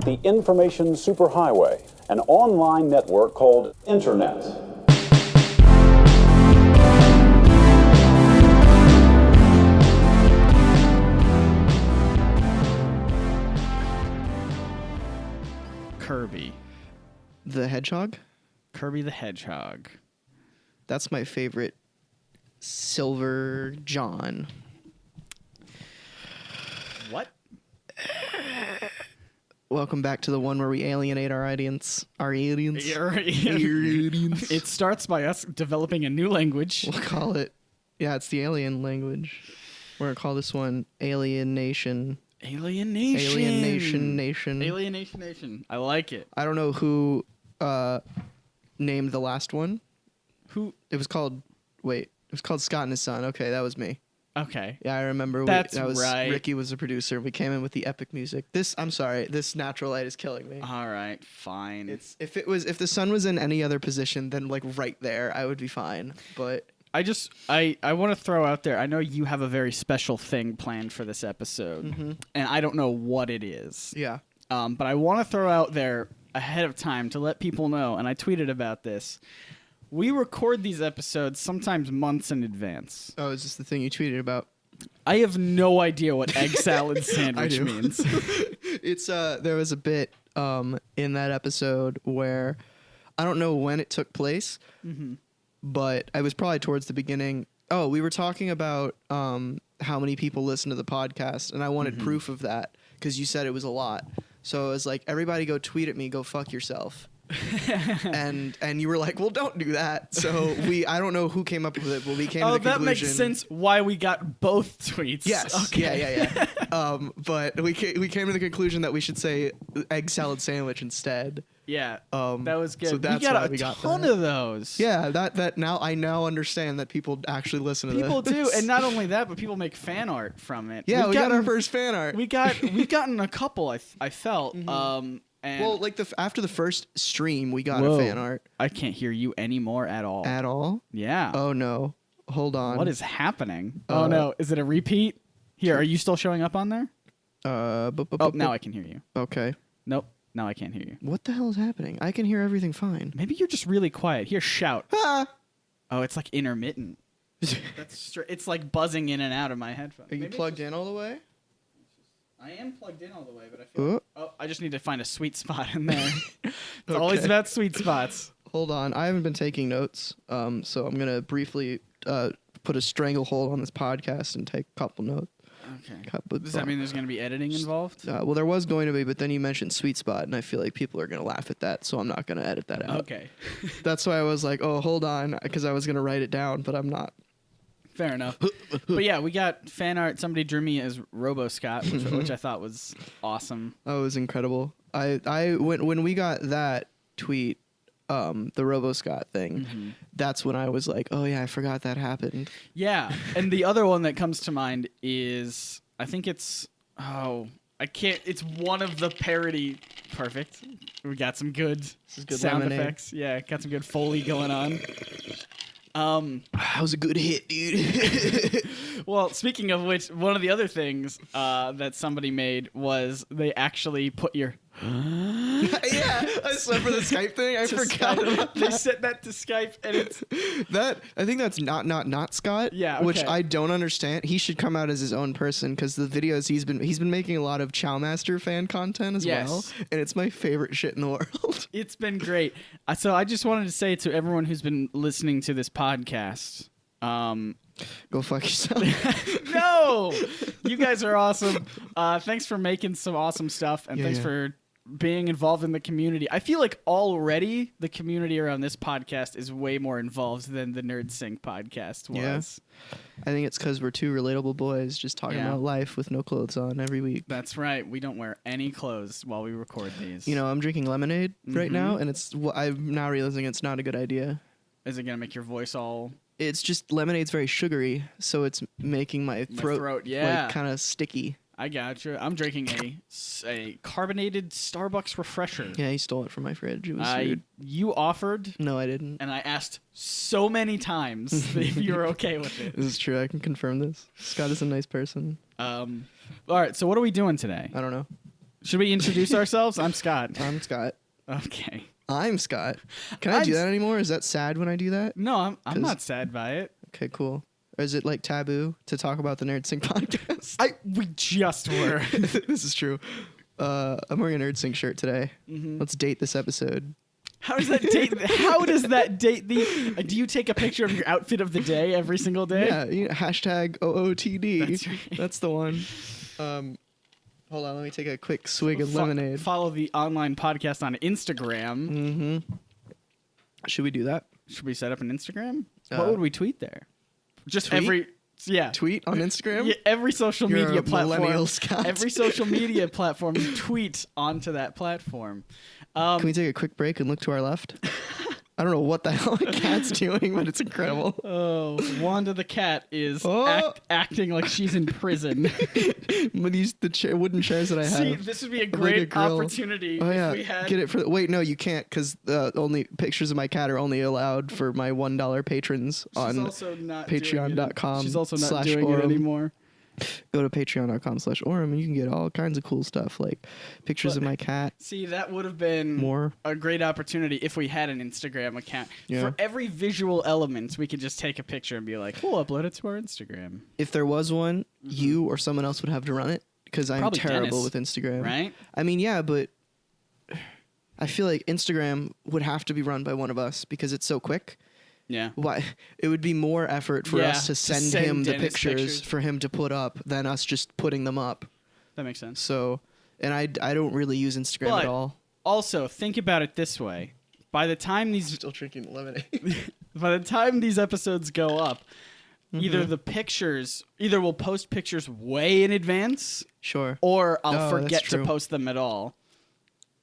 the information superhighway, an online network called Internet. Kirby. The Hedgehog? Kirby the Hedgehog. That's my favorite Silver John. What? Welcome back to the one where we alienate our audience. Our aliens. It starts by us developing a new language. We'll call it... Yeah, it's the alien language. We're going to call this one Alienation. Alienation Nation. Alienation Nation. I like it. I don't know who named the last one. Who? It was called... Wait. It was called Scott and His Son. Okay, that was me. Okay. Yeah, I remember. That was right. Ricky was the producer. We came in with the epic music. I'm sorry. This natural light is killing me. All right, fine. If the sun was in any other position than like right there, I would be fine. But I want to throw out there. I know you have a very special thing planned for this episode, and I don't know what it is. Yeah. But I want to throw out there ahead of time to let people know, and I tweeted about this. We record these episodes sometimes months in advance. Oh, is this the thing you tweeted about? I have no idea what egg salad sandwich means. It's there was a bit in that episode where I don't know when it took place, but I was probably towards the beginning. Oh, we were talking about how many people listen to the podcast, and I wanted proof of that because you said it was a lot. So I was like, everybody go tweet at me, go fuck yourself. and you were like, well, don't do that. So I don't know who came up with it, but we came to the conclusion. Oh, that makes sense why we got both tweets. Yes. Okay. Yeah. But we came to the conclusion that we should say egg salad sandwich instead. Yeah. That was good. So that's we got a ton of those. Yeah, that now I understand that people actually listen to this. People do, and not only that, but people make fan art from it. Yeah, we got our first fan art. We've gotten a couple. I felt. Well, like after the first stream, we got a fan art. I can't hear you anymore at all. At all? Yeah. Oh no! Hold on. What is happening? Oh no! Is it a repeat? Here, are you still showing up on there? Now I can hear you. Okay. Nope. Now I can't hear you. What the hell is happening? I can hear everything fine. Maybe you're just really quiet. Here, shout. Ah! Oh, it's like intermittent. It's like buzzing in and out of my headphones. Are you plugged in all the way? I am plugged in all the way, but I feel I just need to find a sweet spot in there. It's always about sweet spots. Hold on. I haven't been taking notes, so I'm going to briefly put a stranglehold on this podcast and take a couple notes. Okay. Does that mean there's going to be editing involved? Well, there was going to be, but then you mentioned sweet spot, and I feel like people are going to laugh at that, so I'm not going to edit that out. Okay. That's why I was like, oh, hold on, because I was going to write it down, but I'm not. Fair enough. But yeah, we got fan art. Somebody drew me as Robo Scott, which I thought was awesome. Oh, it was incredible. When we got that tweet, the Robo Scott thing, that's when I was like, oh yeah, I forgot that happened. Yeah, and the other one that comes to mind is, I think it's, it's one of the parody. Perfect. We got some good sound effects. Yeah, got some good Foley going on. That was a good hit, dude. Well, speaking of which, one of the other things that somebody made was they actually put your... Yeah, I saw for the Skype thing. I forgot about that. They set that to Skype, and it's... I think that's not Scott. Yeah, okay. Which I don't understand. He should come out as his own person, because the videos he's been making a lot of Chowmaster fan content as well, and it's my favorite shit in the world. It's been great. So I just wanted to say to everyone who's been listening to this podcast... Go fuck yourself. No! You guys are awesome. Thanks for making some awesome stuff, and thanks for being involved in the community. I feel like already the community around this podcast is way more involved than the Nerd Sync podcast was. Yeah. I think it's because we're two relatable boys just talking about life with no clothes on every week. That's right. We don't wear any clothes while we record these. You know, I'm drinking lemonade right now, and I'm now realizing it's not a good idea. Is it going to make your voice all... It's just lemonade's very sugary, so it's making my throat like kind of sticky. I gotcha. I'm drinking a carbonated Starbucks refresher. Yeah, he stole it from my fridge. It was weird. You offered. No, I didn't. And I asked so many times if you were okay with it. This is true. I can confirm this. Scott is a nice person. All right, so what are we doing today? I don't know. Should we introduce ourselves? I'm Scott. I'm Scott. Okay. I'm Scott. Can I do that anymore? Is that sad when I do that? No, I'm not sad by it. Okay, cool. Or is it like taboo to talk about the Nerd Sync podcast? We just were. This is true. I'm wearing a Nerd Sync shirt today. Mm-hmm. Let's date this episode. How does that date? How does that date the? Do you take a picture of your outfit of the day every single day? Yeah, hashtag OOTD. That's right. That's the one. Hold on, let me take a quick swig of lemonade. Follow the online podcast on Instagram. Mm-hmm. Should we do that? Should we set up an Instagram? What would we tweet there? Just tweet? tweet on Instagram? Yeah, every social You're media a platform. millennial, Scott. Every social media platform, you tweet onto that platform. Can we take a quick break and look to our left? I don't know what the hell the cat's doing, but it's incredible. Oh, Wanda the cat is acting like she's in prison. The wooden chairs that I have. See, this would be a great opportunity if we had... Get it for... Wait, no, you can't, because only pictures of my cat are only allowed for my $1 patrons on patreon.com. She's also not doing it anymore. Go to patreon.com/Orem and you can get all kinds of cool stuff like pictures of my cat. See, that would have been a great opportunity if we had an Instagram account. Yeah. For every visual element, we could just take a picture and be like, we'll upload it to our Instagram. If there was one, you or someone else would have to run it because I'm terrible with Instagram. Right? I mean, yeah, but I feel like Instagram would have to be run by one of us because it's so quick. Yeah. Why? It would be more effort for us to send him the pictures for him to put up than us just putting them up. That makes sense. So, and I don't really use Instagram at all. Also, think about it this way. By the time these... Still drinking lemonade. By the time these episodes go up, either we'll post pictures way in advance. Sure. Or I'll forget to post them at all.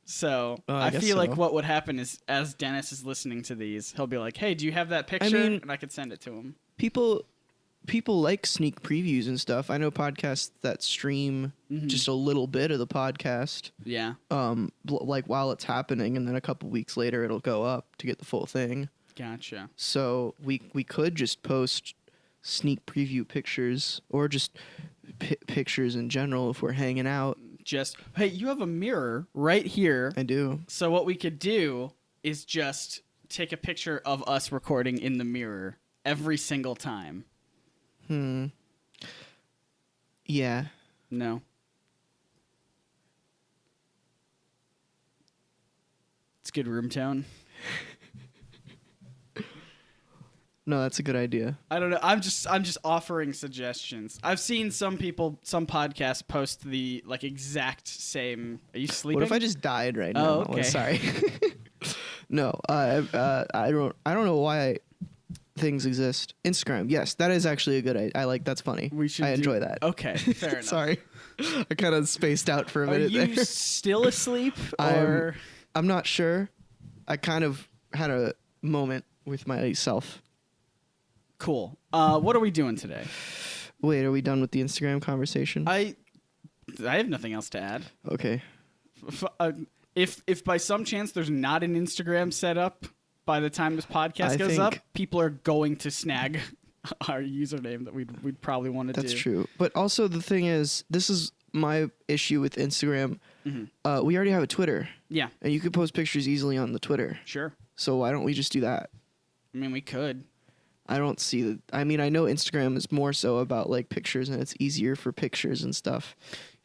So I feel like what would happen is, as Dennis is listening to these, he'll be like, "Hey, do you have that picture?" And I could send it to him. People like sneak previews and stuff. I know podcasts that stream just a little bit of the podcast. Yeah. Like while it's happening, and then a couple weeks later, it'll go up to get the full thing. Gotcha. So we could just post sneak preview pictures, or just pictures in general if we're hanging out. Hey, you have a mirror right here. I do. So what we could do is just take a picture of us recording in the mirror every single time. Yeah. No. It's good room tone. No, that's a good idea. I don't know. I'm just offering suggestions. I've seen some podcasts post the exact same. Are you sleeping? What if I just died right now? Oh, okay. Sorry. No, I don't know why things exist. Instagram, yes, that is actually a good idea. I like that's funny. I enjoy that. Okay, fair enough. Sorry, I kind of spaced out for a minute. Are you still asleep? Or I'm not sure. I kind of had a moment with myself. Cool. What are we doing today? Wait, are we done with the Instagram conversation? I have nothing else to add. Okay. If by some chance there's not an Instagram set up by the time this podcast goes up, people are going to snag our username that we'd probably want to do. That's true. But also the thing is, this is my issue with Instagram. We already have a Twitter. Yeah. And you could post pictures easily on the Twitter. Sure. So why don't we just do that? I mean, we could. I don't see that. I mean, I know Instagram is more so about pictures and it's easier for pictures and stuff.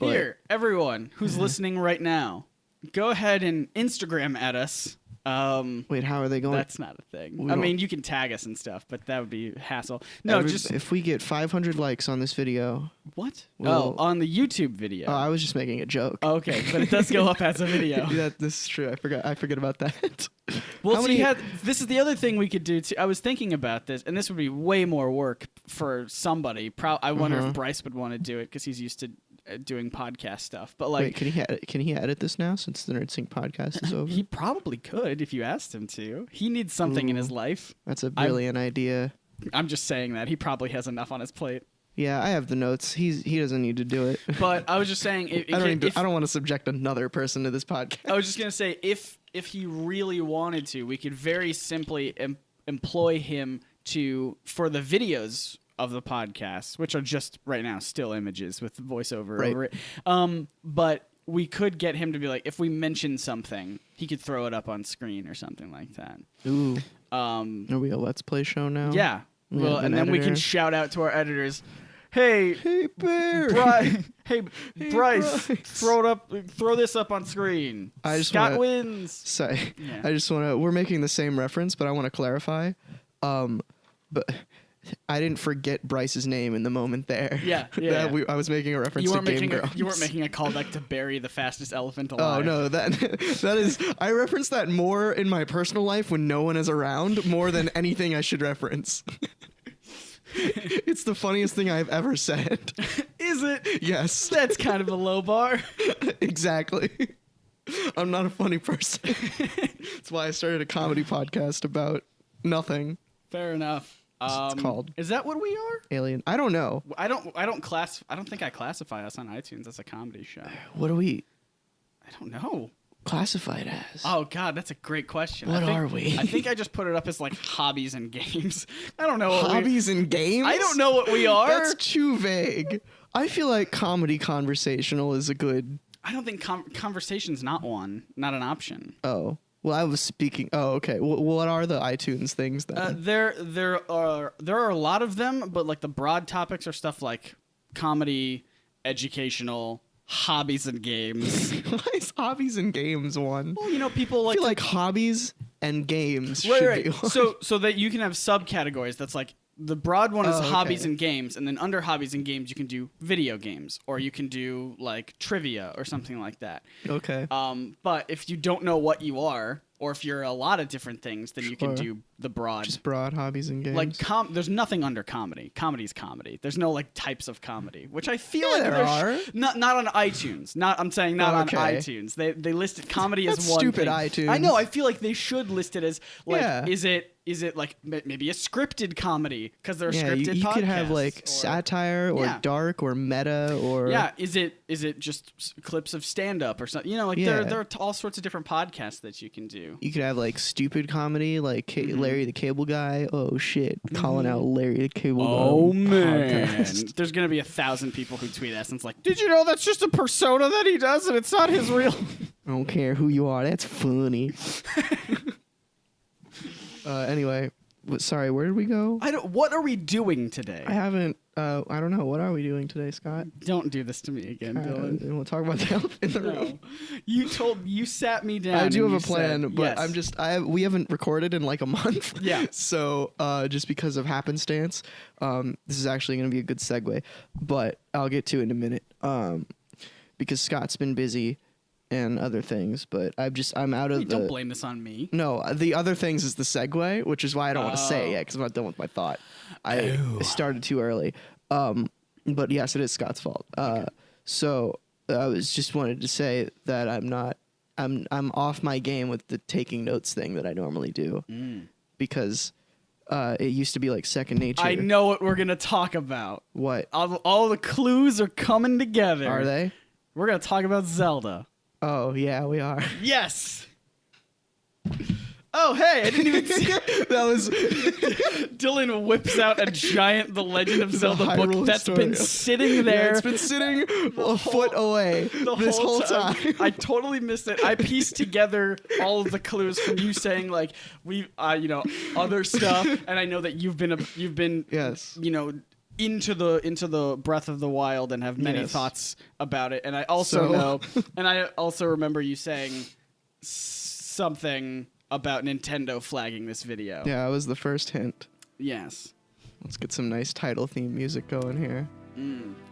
Here, everyone who's listening right now, go ahead and Instagram at us. Wait, how are they going? That's not a thing. I mean, you can tag us and stuff, but that would be hassle. No, just if we get 500 likes on this video. What? On the YouTube video. Oh, I was just making a joke. Okay, but it does go up as a video. This is true. I forget about that. Well, this is the other thing we could do too. I was thinking about this, and this would be way more work for somebody. I wonder if Bryce would want to do it because he's used to doing podcast stuff. But wait, can he edit this now since the Nerd Sync podcast is over? He probably could if you asked him to. He needs something in his life. That's a brilliant idea. I'm just saying that he probably has enough on his plate. Yeah, I have the notes. He doesn't need to do it. But I was just saying, I don't want to subject another person to this podcast. I was just gonna say, if he really wanted to, we could very simply employ him for the videos of the podcast, which are just right now still images with voiceover over it. But we could get him to be like, if we mention something, he could throw it up on screen or something like that. Ooh. Are we a Let's Play show now? Yeah. We Well, have and an then we can editor. shout out to our editors. Hey, Bear. Hey, Bryce, throw this up on screen. Scott wins. Sorry. Yeah. I just want to. We're making the same reference, but I want to clarify. But I didn't forget Bryce's name in the moment there. Yeah. I was making a reference You to weren't Game making Grumps. you weren't making a callback to Barry, the fastest elephant Oh alive. no, that is. I reference that more in my personal life when no one is around, more than anything I should reference. It's the funniest thing I've ever said. Is it? Yes. That's kind of a low bar. Exactly. I'm not a funny person. That's why I started a comedy podcast about nothing. Fair enough. It's called. Is that what we are? Alien. I don't know. I don't think I classify us on iTunes as a comedy show. What do we I don't know. classify it as? Oh God, that's a great question. What are we? I think I just put it up as like hobbies and games. I don't know. Hobbies and games? I don't know what we are. That's too vague. I feel like comedy conversational is a good. I don't think conversation's not an option. Oh. Well, I was speaking. Oh, okay. What are the iTunes things then? There are a lot of them, but like the broad topics are stuff like comedy, educational, hobbies and games. Why is hobbies and games one? Well, people I like feel like hobbies and games right, should right. be one. So that you can have subcategories. That's like the broad one is Oh, okay. hobbies and games, and then under hobbies and games you can do video games, or you can do like trivia or something like that. Okay. But if you don't know what you are, or if you're a lot of different things, then you can Sure. do the broad. Just broad hobbies and games. Like there's nothing under comedy. Comedy's comedy. There's no like types of comedy, which I feel Yeah, like there are. Not on iTunes. I'm saying not Oh, okay. on iTunes. They listed comedy That's as one stupid, thing. iTunes. I know. I feel like they should list it as like Yeah. is it like maybe a scripted comedy because there are yeah, scripted you could have podcasts, like or- satire or Yeah. dark or meta or Yeah, is it just clips of stand up or something? Like Yeah. there are all sorts of different podcasts that you can do. You could have like stupid comedy, like Mm-hmm. Larry the Cable Guy. Oh shit, calling out Larry the Cable Guy. Oh on man, podcast. there's gonna be 1,000 people who tweet us and it's like, did you know that's just a persona that he does and it's not his real? I don't care who you are. That's funny. Anyway, sorry. Where did we go? What are we doing today? I haven't. I don't know. What are we doing today, Scott? Don't do this to me again, Dylan. We'll talk about the elephant in the room. No, you sat me down. I do and have a you plan, said, but yes. we haven't recorded in like a month. Yeah. So just because of happenstance, this is actually going to be a good segue, but I'll get to it in a minute. Because Scott's been busy and other things, but I'm out of Don't blame this on me. No, the other things is the segue, which is why I don't want to say it yet because I'm not done with my thought. I started too early. But yes, it is Scott's fault. So I was just wanted to say that I'm off my game with the taking notes thing that I normally do because it used to be like second nature. I know what we're gonna talk about. What? All the clues are coming together. Are they? We're gonna talk about Zelda. Oh yeah, we are. Yes. Oh hey, I didn't even see. That was Dylan whips out a giant The Legend of Zelda book Hyrule that's been Historia. sitting there. Yeah, it's been sitting a foot away this whole time. I totally missed it. I pieced together all of the clues from you saying like other stuff, and I know that you've been Yes. into the Breath of the Wild and have many Yes. thoughts about it. And I also know, and I also remember you saying something about Nintendo flagging this video. Yeah, that was the first hint. Yes. Let's get some nice title theme music going here.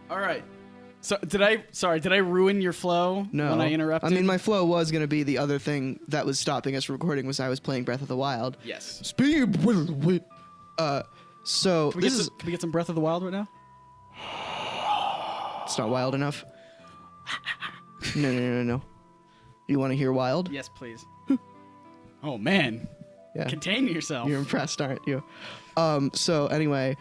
All right. So did I ruin your flow No. when I interrupted? I mean, my flow was going to be the other thing that was stopping us from recording was I was playing Breath of the Wild. Yes. Speed. So Can this is we get some Breath of the Wild right now? it's not wild enough. No. You want to hear wild? Yes, please. Oh man. Yeah. Contain yourself. You're impressed, aren't you? So anyway,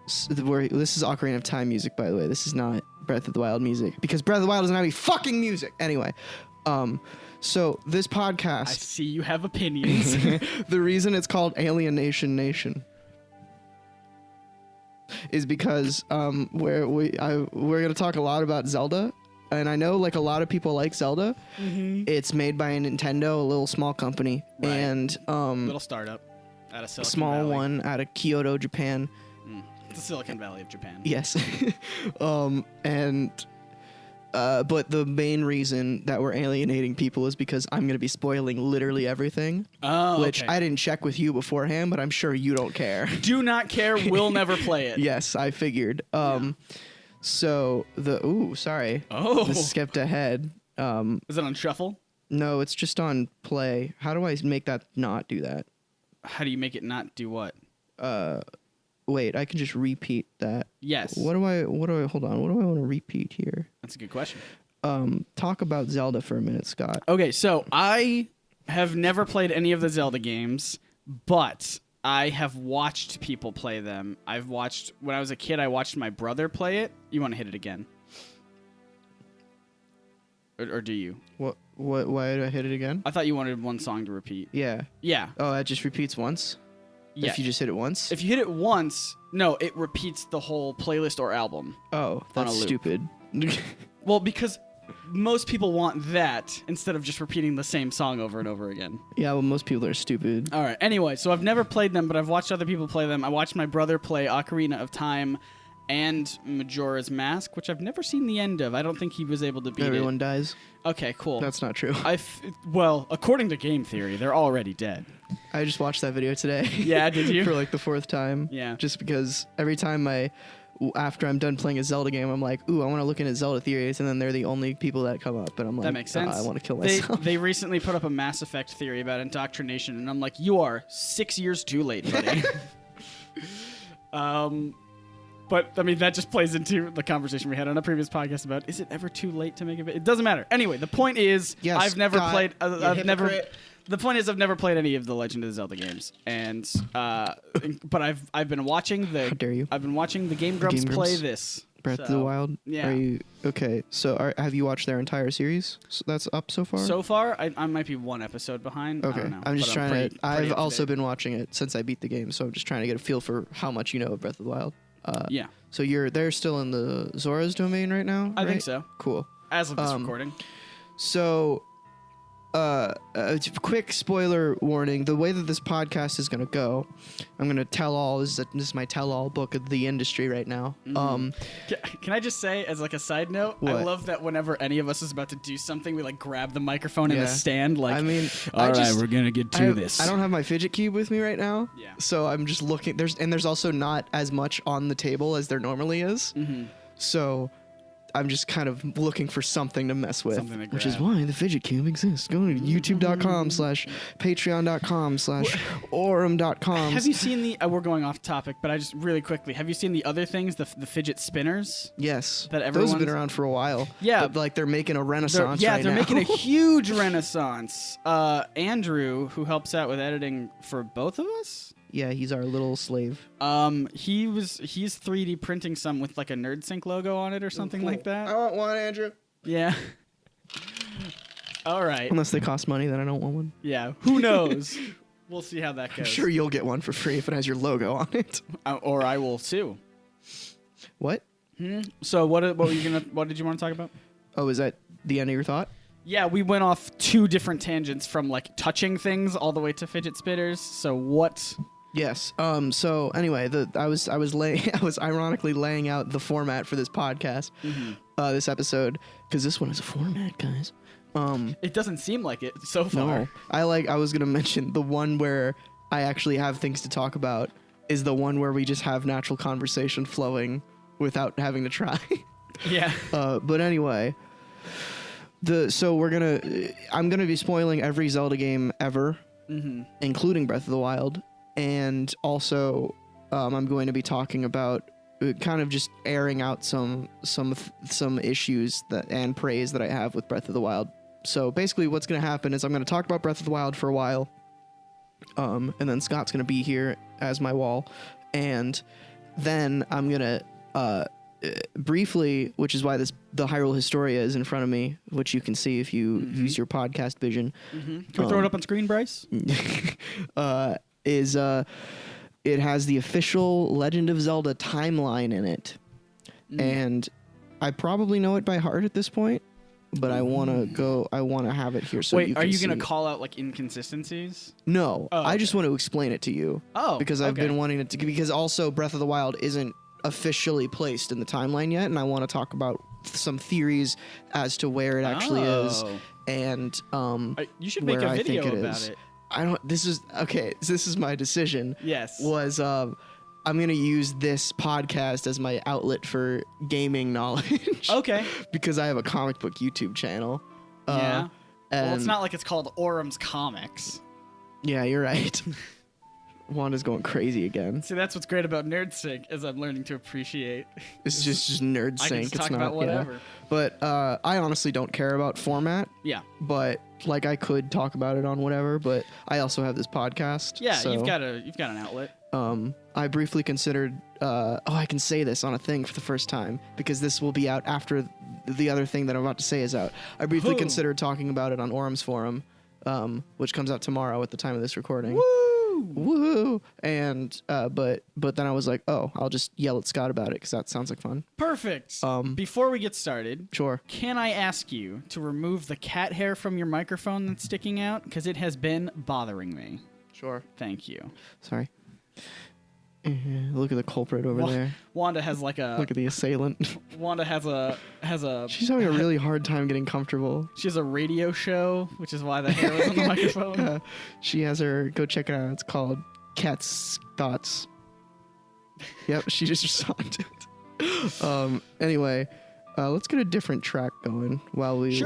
this is Ocarina of Time music, by the way. This is not Breath of the Wild music because Breath of the Wild doesn't have any fucking music. Anyway, so this I podcast, see you have opinions. the reason it's called Alienation Nation is because we're going to talk a lot about Zelda and I know like a lot of people like Zelda. It's made by Nintendo, a little small company, Right. and Little startup out of Silicon small Valley. one out of Kyoto, Japan. The Silicon Valley of Japan. Yes. But the main reason that we're alienating people is because I'm going to be spoiling literally everything. Oh, Which okay. I didn't check with you beforehand, but I'm sure you don't care. Do not care. Will never play it. Yes, I figured. So sorry. Oh. This skipped ahead. Is it on shuffle? No, it's just on play. How do I make that not do that? How do you make it not do what? Wait, I can just repeat that. Yes. Hold on. What do I want to repeat here? That's a good question. Talk about Zelda for a minute, Scott. Okay, so I have never played any of the Zelda games, but I have watched people play them. When I was a kid, I watched my brother play it. You want to hit it again? Or do you? What? Why did I hit it again? I thought you wanted one song to repeat. Yeah. Yeah. Oh, it just repeats once? Yeah. If you just hit it once? If you hit it once, no, it repeats the whole playlist or album. Oh, that's loop. stupid. Well, because most people want that instead of just repeating the same song over and over again. Yeah, well, most people are stupid. All right. Anyway, so I've never played them, but I've watched other people play them. I watched my brother play Ocarina of Time and Majora's Mask, which I've never seen the end of. I don't think he was able to beat Everyone it. dies. Okay, cool. That's not true. Well, according to game theory, they're already dead. I just watched that video today. Yeah, did you? For like the 4th time. Yeah. Just because every time after I'm done playing a Zelda game, I'm like, ooh, I want to look into Zelda theories, and then they're the only people that come up, and I'm like, That makes sense. I want to kill myself. They recently put up a Mass Effect theory about indoctrination, and I'm like, you are 6 years too late, buddy. But, I mean, that just plays into the conversation we had on a previous podcast about, is it ever too late to make a video? It doesn't matter. Anyway, the point is, Yes, I've never God, played... you hypocrite. The point is, I've never played any of the Legend of Zelda games, and but I've been watching the... How dare you. I've been watching the Game Grumps Game play Grumps? this. Breath of the Wild? Yeah. Are you... Okay, so have you watched their entire series that's up so far? So far, I might be one episode behind. I Okay, don't know, I'm just but trying pretty- to... pretty I've up to also date. been watching it since I beat the game, so I'm just trying to get a feel for how much you know of Breath of the Wild. Yeah, So they're still in the Zora's domain right now, I think right? so. Cool. As of this recording. So, quick spoiler warning: the way that this podcast is going to go, I'm going to tell all. This is my tell-all book of the industry right now. Can I just say, as like a side note, I What? love that whenever any of us is about to do something, we like grab the microphone in Yeah. a stand. Like, I mean, all right, we're gonna get to this. I don't have my fidget cube with me right now. Yeah. So I'm just looking. There's also not as much on the table as there normally is. Mm-hmm. So I'm just kind of looking for something to mess with, Something to which is grab. why the fidget cube exists. Go to youtube.com/patreon.com/aurum.com. Have you seen the? We're going off topic, but I just really quickly. Have you seen the other things, the fidget spinners? Yes, That those have been everyone's- around for a while. Yeah. but like they're making a renaissance. They're right now. making a huge renaissance. Andrew, who helps out with editing for both of us. Yeah, he's our little slave. He's 3D printing some with like a NerdSync logo on it or something like that. I want one, Andrew. Yeah. All right. Unless they cost money, then I don't want one. Yeah. Who knows? We'll see how that goes. I'm sure you'll get one for free if it has your logo on it. Or I will too. What? So what did you want to talk about? Oh, is that the end of your thought? Yeah, we went off two different tangents from like touching things all the way to fidget spinners. So what? Yes. So anyway, I was ironically laying out the format for this podcast, this episode, because this one is a format, guys. It doesn't seem like it so far. No, I was gonna mention the one where I actually have things to talk about is the one where we just have natural conversation flowing without having to try. Yeah. But anyway, I'm gonna be spoiling every Zelda game ever, including Breath of the Wild, and also I'm going to be talking about kind of just airing out some issues and praise that I have with Breath of the Wild. So basically, what's gonna happen is I'm gonna talk about Breath of the Wild for a while, and then Scott's gonna be here as my wall, and then I'm gonna briefly, which is why the Hyrule Historia is in front of me, which you can see if you use your podcast vision. Can we throw it up on screen, Bryce? It has the official Legend of Zelda timeline in it, and I probably know it by heart at this point, but I want to have it here so Wait, you can are you see. going to call out like inconsistencies? No, Oh, I just okay. want to explain it to you. Oh, because I've okay. been wanting it to. Because also Breath of the Wild isn't officially placed in the timeline yet, and I want to talk about some theories as to where it actually is, and you should make where a I video think it about is. it. I don't. This is okay. This is my decision. Yes. Was I'm gonna use this podcast as my outlet for gaming knowledge. Okay. Because I have a comic book YouTube channel. Yeah. Well, it's and- not like it's called Orum's Comics. Yeah, you're right. Wanda's going crazy again. See, that's what's great about NerdSync, is I'm learning to appreciate. It's just nerd I sync. can just It's talk not, about whatever. Yeah. But I honestly don't care about format. Yeah. But like I could talk about it on whatever. But I also have this podcast. Yeah, so, you've got an outlet. I briefly considered. I can say this on a thing for the first time because this will be out after the other thing that I'm about to say is out. I briefly Who? considered talking about it on Orum's forum, which comes out tomorrow at the time of this recording. Woo! And but then I was like, oh, I'll just yell at Scott about it because that sounds like fun. Perfect. Before we get started, Sure. can I ask you to remove the cat hair from your microphone that's sticking out? Because it has been bothering me. Sure. Thank you. Sorry. Look at the culprit over there. Wanda has like a. Look at the assailant. Wanda has a. She's having a really hard time getting comfortable. She has a radio show, which is why the hair was on the microphone. She has her. Go check it out. It's called Cat's Thoughts. Yep, she just responded. Anyway, let's get a different track going while we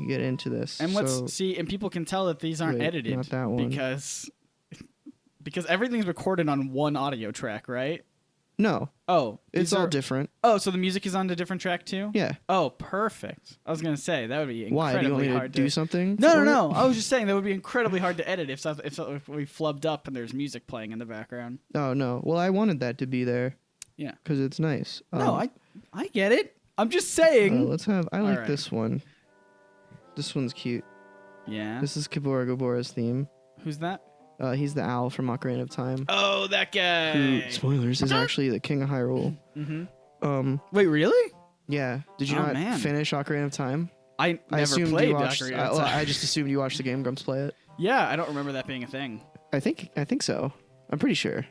get into this. And let's see, and people can tell that these aren't Wait, edited not that one. because everything's recorded on one audio track, right? No. Oh, It's all different. Oh, so the music is on a different track too? Yeah. Oh, perfect. I was gonna say that would be incredibly Why? Do you want me to hard do something? No. I was just saying that would be incredibly hard to edit if we flubbed up and there's music playing in the background. Oh no. Well, I wanted that to be there. Yeah. Because it's nice. No, I get it. I'm just saying. Let's have. I like right. this one. This one's cute. Yeah. This is Kibora Gabora's theme. Who's that? He's the owl from Ocarina of Time. Oh, that guy. Who, spoilers, is actually the king of Hyrule. Mm-hmm. Wait, really? Yeah. Did you not finish Ocarina of Time? I never assumed played you watched, Ocarina of Time. I just assumed you watched the Game Grumps play it. Yeah, I don't remember that being a thing. I think so. I'm pretty sure.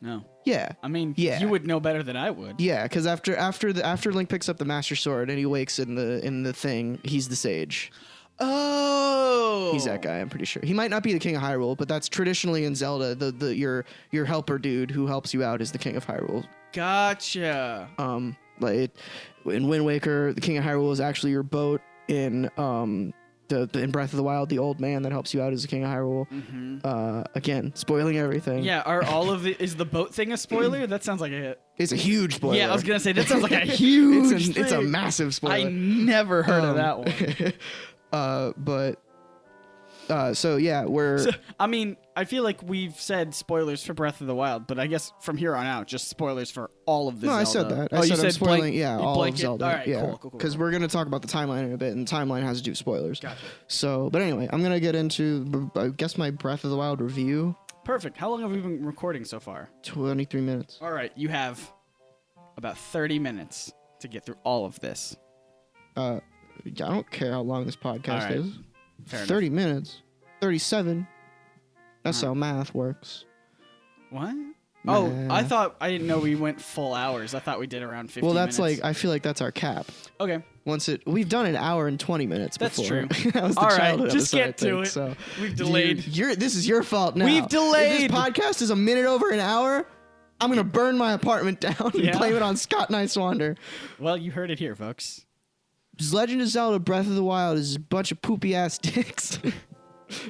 No. Yeah. I mean, yeah. You would know better than I would. Yeah, because after Link picks up the Master Sword and he wakes in the thing, he's the sage. Oh, he's that guy. I'm pretty sure he might not be the king of Hyrule, but that's traditionally in Zelda. Your helper dude who helps you out is the king of Hyrule. Gotcha. Like in Wind Waker, the king of Hyrule is actually your boat. In in Breath of the Wild, the old man that helps you out is the king of Hyrule. Mm-hmm. Again, spoiling everything. Yeah, are all of it? Is the boat thing a spoiler? That sounds like It's a huge spoiler. Yeah, I was gonna say that sounds like a huge. It's a massive spoiler. I never heard of that one. So yeah, I mean, I feel like we've said spoilers for Breath of the Wild, but I guess from here on out, just spoilers for all of the Zelda. I said that. I said I'm spoiling, all of blanket? Zelda. All right, yeah, cool. Because we're gonna talk about the timeline in a bit, and the timeline has to do with spoilers. Gotcha. So, but anyway, I'm gonna get into, I guess, my Breath of the Wild review. Perfect. How long have we been recording so far? 23 minutes. All right, you have about 30 minutes to get through all of this. I don't care how long this podcast is. Fair 30 minutes. 37. That's how math works. What? Math. Oh, I didn't know we went full hours. I thought we did around 50 minutes. Well, that's minutes. I feel like that's our cap. Okay. We've done an hour and 20 minutes That's before. true. That was the all right, childhood just episode, get to it. So. We've delayed. Dude, this is your fault now. We've delayed. If this podcast is a minute over an hour, I'm going to burn my apartment down and blame it on Scott and Ice Wander. Well, you heard it here, folks. Legend of Zelda Breath of the Wild is a bunch of poopy-ass dicks.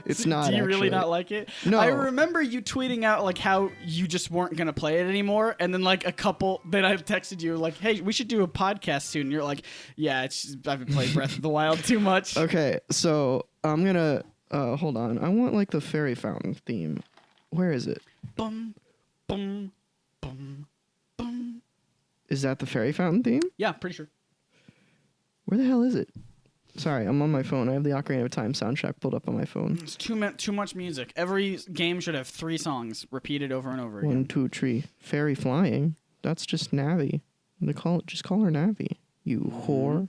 It's not. Do you really actually. not like it? No. I remember you tweeting out like how you just weren't gonna play it anymore, and then like then I texted you like, "Hey, we should do a podcast soon." And you're like, "Yeah, I've been playing Breath of the Wild too much." Okay, so I'm gonna hold on. I want like the fairy fountain theme. Where is it? Bum, bum, bum, bum. Is that the fairy fountain theme? Yeah, pretty sure. Where the hell is it? Sorry, I'm on my phone. I have the Ocarina of Time soundtrack pulled up on my phone. It's too much music. Every game should have 3 songs repeated over and over again. 1, 2, 3. Fairy flying. That's just Navi. Just call her Navi. you whore.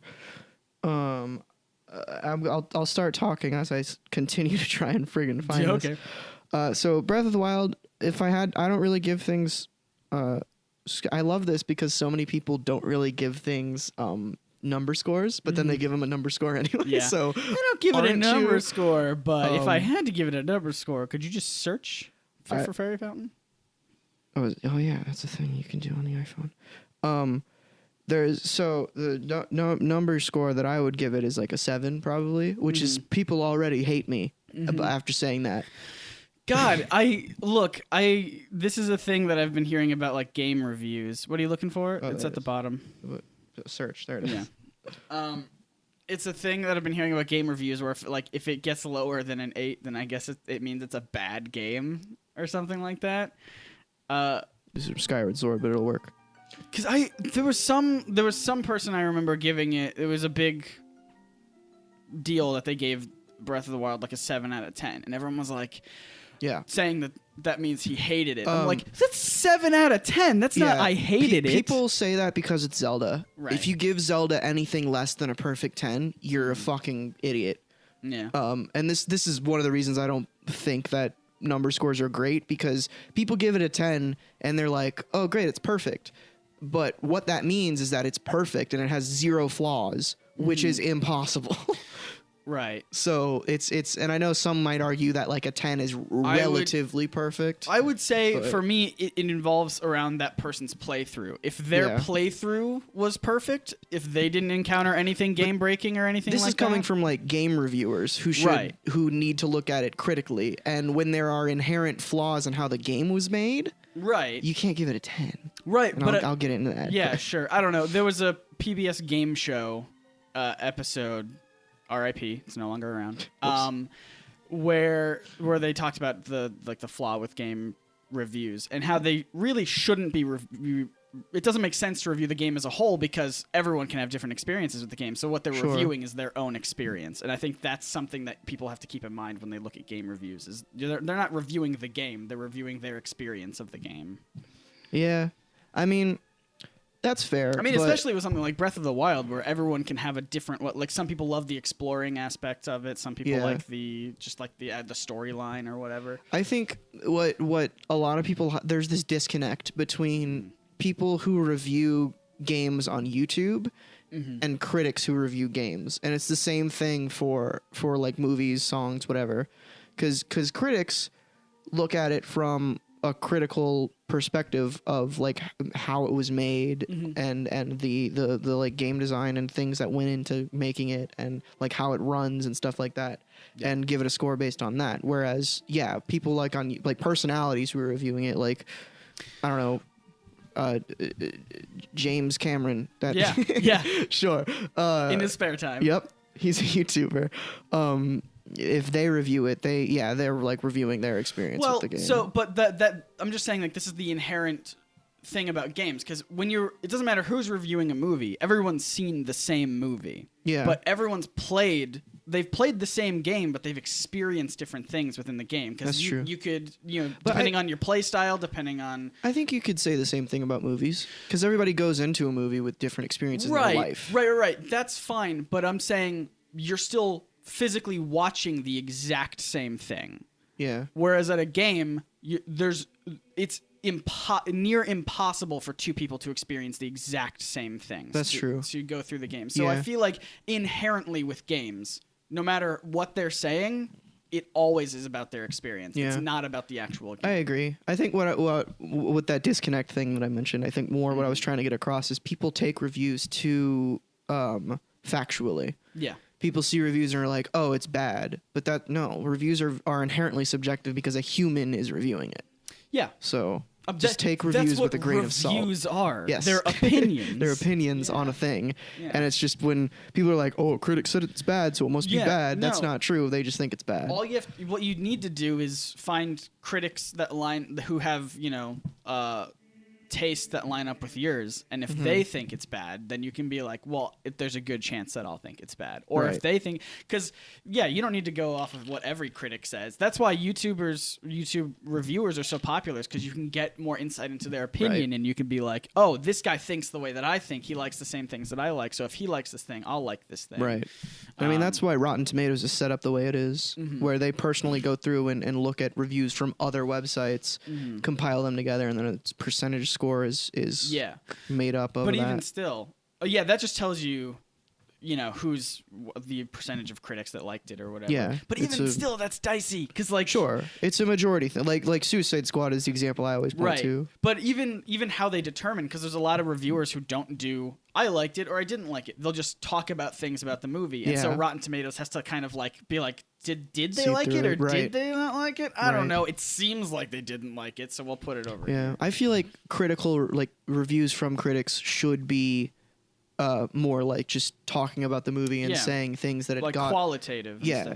I'll start talking as I continue to try and friggin' find Okay. this. So Breath of the Wild, I don't really give things. I love this because so many people don't really give things number scores, but then they give them a number score anyway. Yeah. So I don't give it a aren't number you- score, but if I had to give it a number score, could you just search for Fairy Fountain? Oh yeah, that's a thing you can do on the iPhone. There's the number score that I would give it is like a 7 probably, which is people already hate me after saying that. God, this is a thing that I've been hearing about, like game reviews. What are you looking for? Oh, It's there at the it is. bottom. Search, there it is. Yeah. It's a thing that I've been hearing about game reviews where if it gets lower than an 8, then I guess it means it's a bad game or something like that. This is Skyward Sword, but it'll work. Because there was some person I remember giving it. It was a big deal that they gave Breath of the Wild like a 7 out of 10, and everyone was like, Yeah. saying that means he hated it. I'm like, that's 7 out of 10. That's not I hated it. People say that because it's Zelda. Right. If you give Zelda anything less than a perfect 10, you're a fucking idiot. Yeah. And this is one of the reasons I don't think that number scores are great, because people give it a 10 and they're like, oh great, it's perfect. But what that means is that it's perfect and it has 0 flaws, which is impossible. Right. So it's and I know some might argue that like a 10 is relatively perfect. I would say for me it involves around that person's playthrough. If their playthrough was perfect, if they didn't encounter anything game breaking or anything like that. This is coming from like game reviewers who who need to look at it critically, and when there are inherent flaws in how the game was made, right, you can't give it a 10. Right, and but I'll get into that. Yeah, sure. I don't know. There was a PBS game show episode, R.I.P. It's no longer around. Where they talked about the flaw with game reviews and how they really shouldn't be it doesn't make sense to review the game as a whole because everyone can have different experiences with the game. So what they're reviewing is their own experience, and I think that's something that people have to keep in mind when they look at game reviews. Is they're not reviewing the game; they're reviewing their experience of the game. Yeah, I mean, that's fair. I mean, especially with something like Breath of the Wild, where everyone can have a different. Like some people love the exploring aspect of it. Some people like the storyline or whatever. I think what a lot of people there's this disconnect between people who review games on YouTube and critics who review games, and it's the same thing for like movies, songs, whatever. Because critics look at it from a critical perspective of like how it was made and the like game design and things that went into making it and like how it runs and stuff like that, and give it a score based on that. Whereas people like on like personalities who are reviewing it, like I don't know, James Cameron. Sure. In his spare time. Yep, he's a YouTuber. If they review it, they're like reviewing their experience with the game. So, but that I'm just saying, like, this is the inherent thing about games, because it doesn't matter who's reviewing a movie, everyone's seen the same movie. Yeah. But they've played the same game, but they've experienced different things within the game. That's true. You could, depending on your play style, depending on... I think you could say the same thing about movies, because everybody goes into a movie with different experiences in their life. Right. That's fine, but I'm saying you're still physically watching the exact same thing. Yeah. Whereas at a game, it's near impossible for two people to experience the exact same things. That's true. To go through the game. So I feel like inherently with games, no matter what they're saying, it always is about their experience. Yeah. It's not about the actual game. I agree. I think what with that disconnect thing that I mentioned, I think more what I was trying to get across is people take reviews too factually. Yeah. People see reviews and are like, oh, it's bad. But reviews are inherently subjective because a human is reviewing it. Yeah. So just take reviews with a grain of salt. Reviews are. Yes. They're opinions. They're opinions on a thing. Yeah. And it's just when people are like, oh, critics said it's bad, so it must be bad. That's not true. They just think it's bad. What you need to do is find critics who have, tastes that line up with yours, and if they think it's bad, then you can be like, well, there's a good chance that I'll think it's bad. Or if they think, because you don't need to go off of what every critic says. That's why YouTube reviewers are so popular, because you can get more insight into their opinion, and you can be like, oh, this guy thinks the way that I think. He likes the same things that I like. So if he likes this thing, I'll like this thing. Right. I mean, that's why Rotten Tomatoes is set up the way it is, where they personally go through and look at reviews from other websites, compile them together, and then its percentage score is made up of but that. even still, that just tells you, who's the percentage of critics that liked it or whatever. Yeah, but even still, that's dicey, because sure, it's a majority thing. Like Suicide Squad is the example I always point to. But even how they determine, because there's a lot of reviewers who don't do I liked it or I didn't like it. They'll just talk about things about the movie, and so Rotten Tomatoes has to kind of be like, did they like it or did they not like it? I don't know. It seems like they didn't like it, so we'll put it over. Yeah, I feel like critical reviews from critics should be more like just talking about the movie and saying things that it got qualitative. Yeah,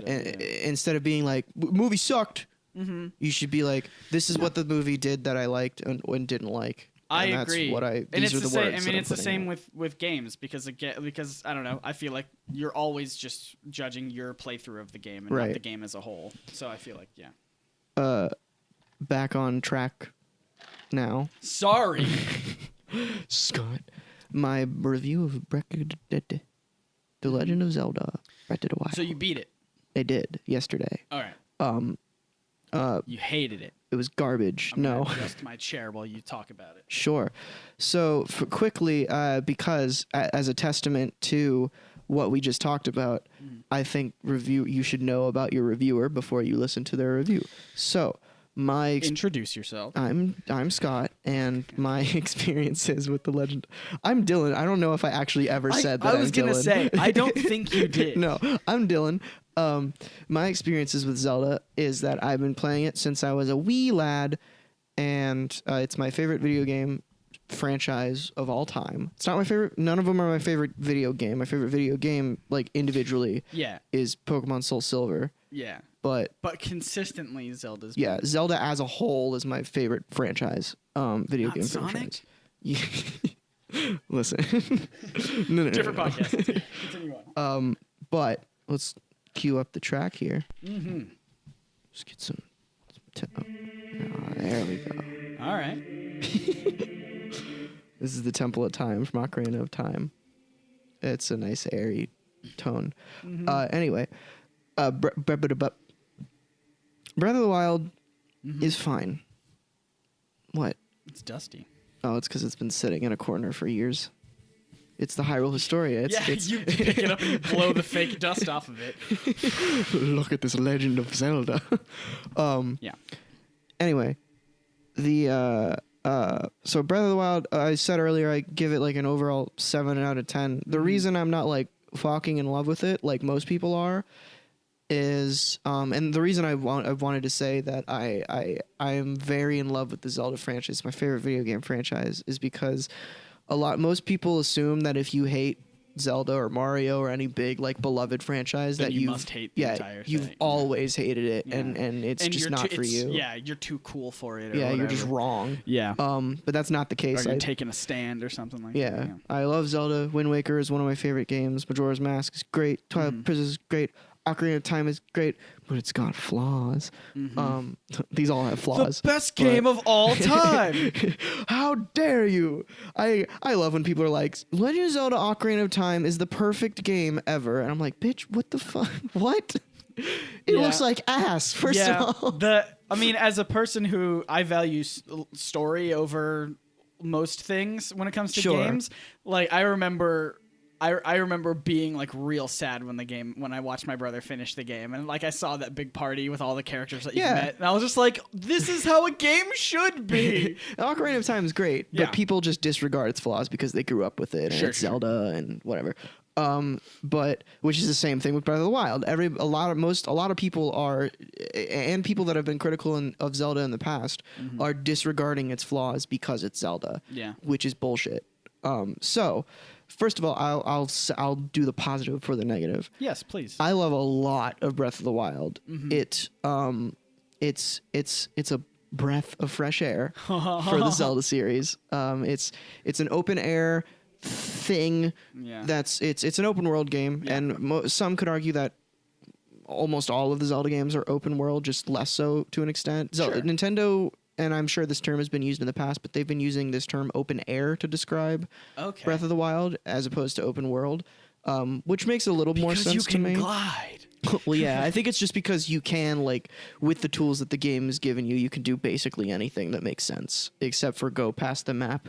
instead of being like, movie sucked. You should be like, this is what the movie did that I liked and didn't like. I and agree. That's what these are the same, words. I mean, it's the same with games, because I don't know. I feel like you're always just judging your playthrough of the game and not the game as a whole. So I feel like back on track now. Sorry, Scott. My review of The Legend of Zelda: Breath of the Wild. So you beat it. I did yesterday. All right. You hated it. It was garbage. I'm no. gonna adjust my chair while you talk about it. Sure. So quickly, because as a testament to what we just talked about, I think you should know about your reviewer before you listen to their review. So introduce yourself. I'm Scott, and my experiences with The Legend. I'm Dylan. I don't know if I actually ever said that. I was gonna say I don't think you did. No, I'm Dylan. My experiences with Zelda is that I've been playing it since I was a wee lad, and it's my favorite video game franchise of all time. It's not my favorite. None of them are my favorite video game. My favorite video game, individually, is Pokemon Soul Silver. Yeah. But consistently, Zelda's. Yeah, Zelda as a whole is my favorite franchise. Video not game Sonic? franchise. Listen, no. Different podcast. Continue on. But let's cue up the track here. Let's get some. There we go. All right. This is the Temple of Time from Ocarina of Time. It's a nice airy tone. Anyway, Breath of the Wild is fine. What? It's dusty. Oh, it's because it's been sitting in a corner for years. It's the Hyrule Historia. You pick it up and you blow the fake dust off of it. Look at this Legend of Zelda. Yeah. Anyway, so Breath of the Wild, I said earlier, I give it an overall 7 out of 10. The reason I'm not fucking in love with it like most people are is and the reason I wanted to say that I am very in love with the Zelda franchise, my favorite video game franchise, is because most people assume that if you hate Zelda or Mario or any big beloved franchise then that you must hate the entire thing. You've always hated it and it's just not for you. Yeah, you're too cool for it. Yeah, you're just wrong. Yeah. But that's not the case. Or you're taking a stand or something like that. Yeah, I love Zelda. Wind Waker is one of my favorite games. Majora's Mask is great. Twilight Princess is great. Ocarina of Time is great, but it's got flaws. These all have flaws. The best game of all time. How dare you? I love when people are like, Legend of Zelda Ocarina of Time is the perfect game ever. And I'm like, bitch, what the fuck? What? It looks like ass, first of all. As a person who I value story over most things when it comes to games, I remember being real sad when I watched my brother finish the game, and I saw that big party with all the characters that you met, and I was just like, this is how a game should be. Ocarina of Time is great, but people just disregard its flaws because they grew up with it and it's Zelda and whatever. But which is the same thing with Breath of the Wild. A lot of people are, and people that have been critical of Zelda in the past are disregarding its flaws because it's Zelda. Yeah, which is bullshit. So. First of all, I'll do the positive before the negative. Yes, please. I love a lot of Breath of the Wild. It's breath of fresh air for the Zelda series. It's an open air thing. Yeah. It's an open world game, Yeah. and some could argue that almost all of the Zelda games are open world, just less so to an extent. Sure. Nintendo, and I'm sure this term has been used in the past, but they've been using this term open air to describe Breath of the Wild as opposed to open world, which makes a little more sense to me. Because you can glide. Well, yeah, I think it's just because you can, like, with the tools that the game has given you, you can do basically anything that makes sense, except for go past the map,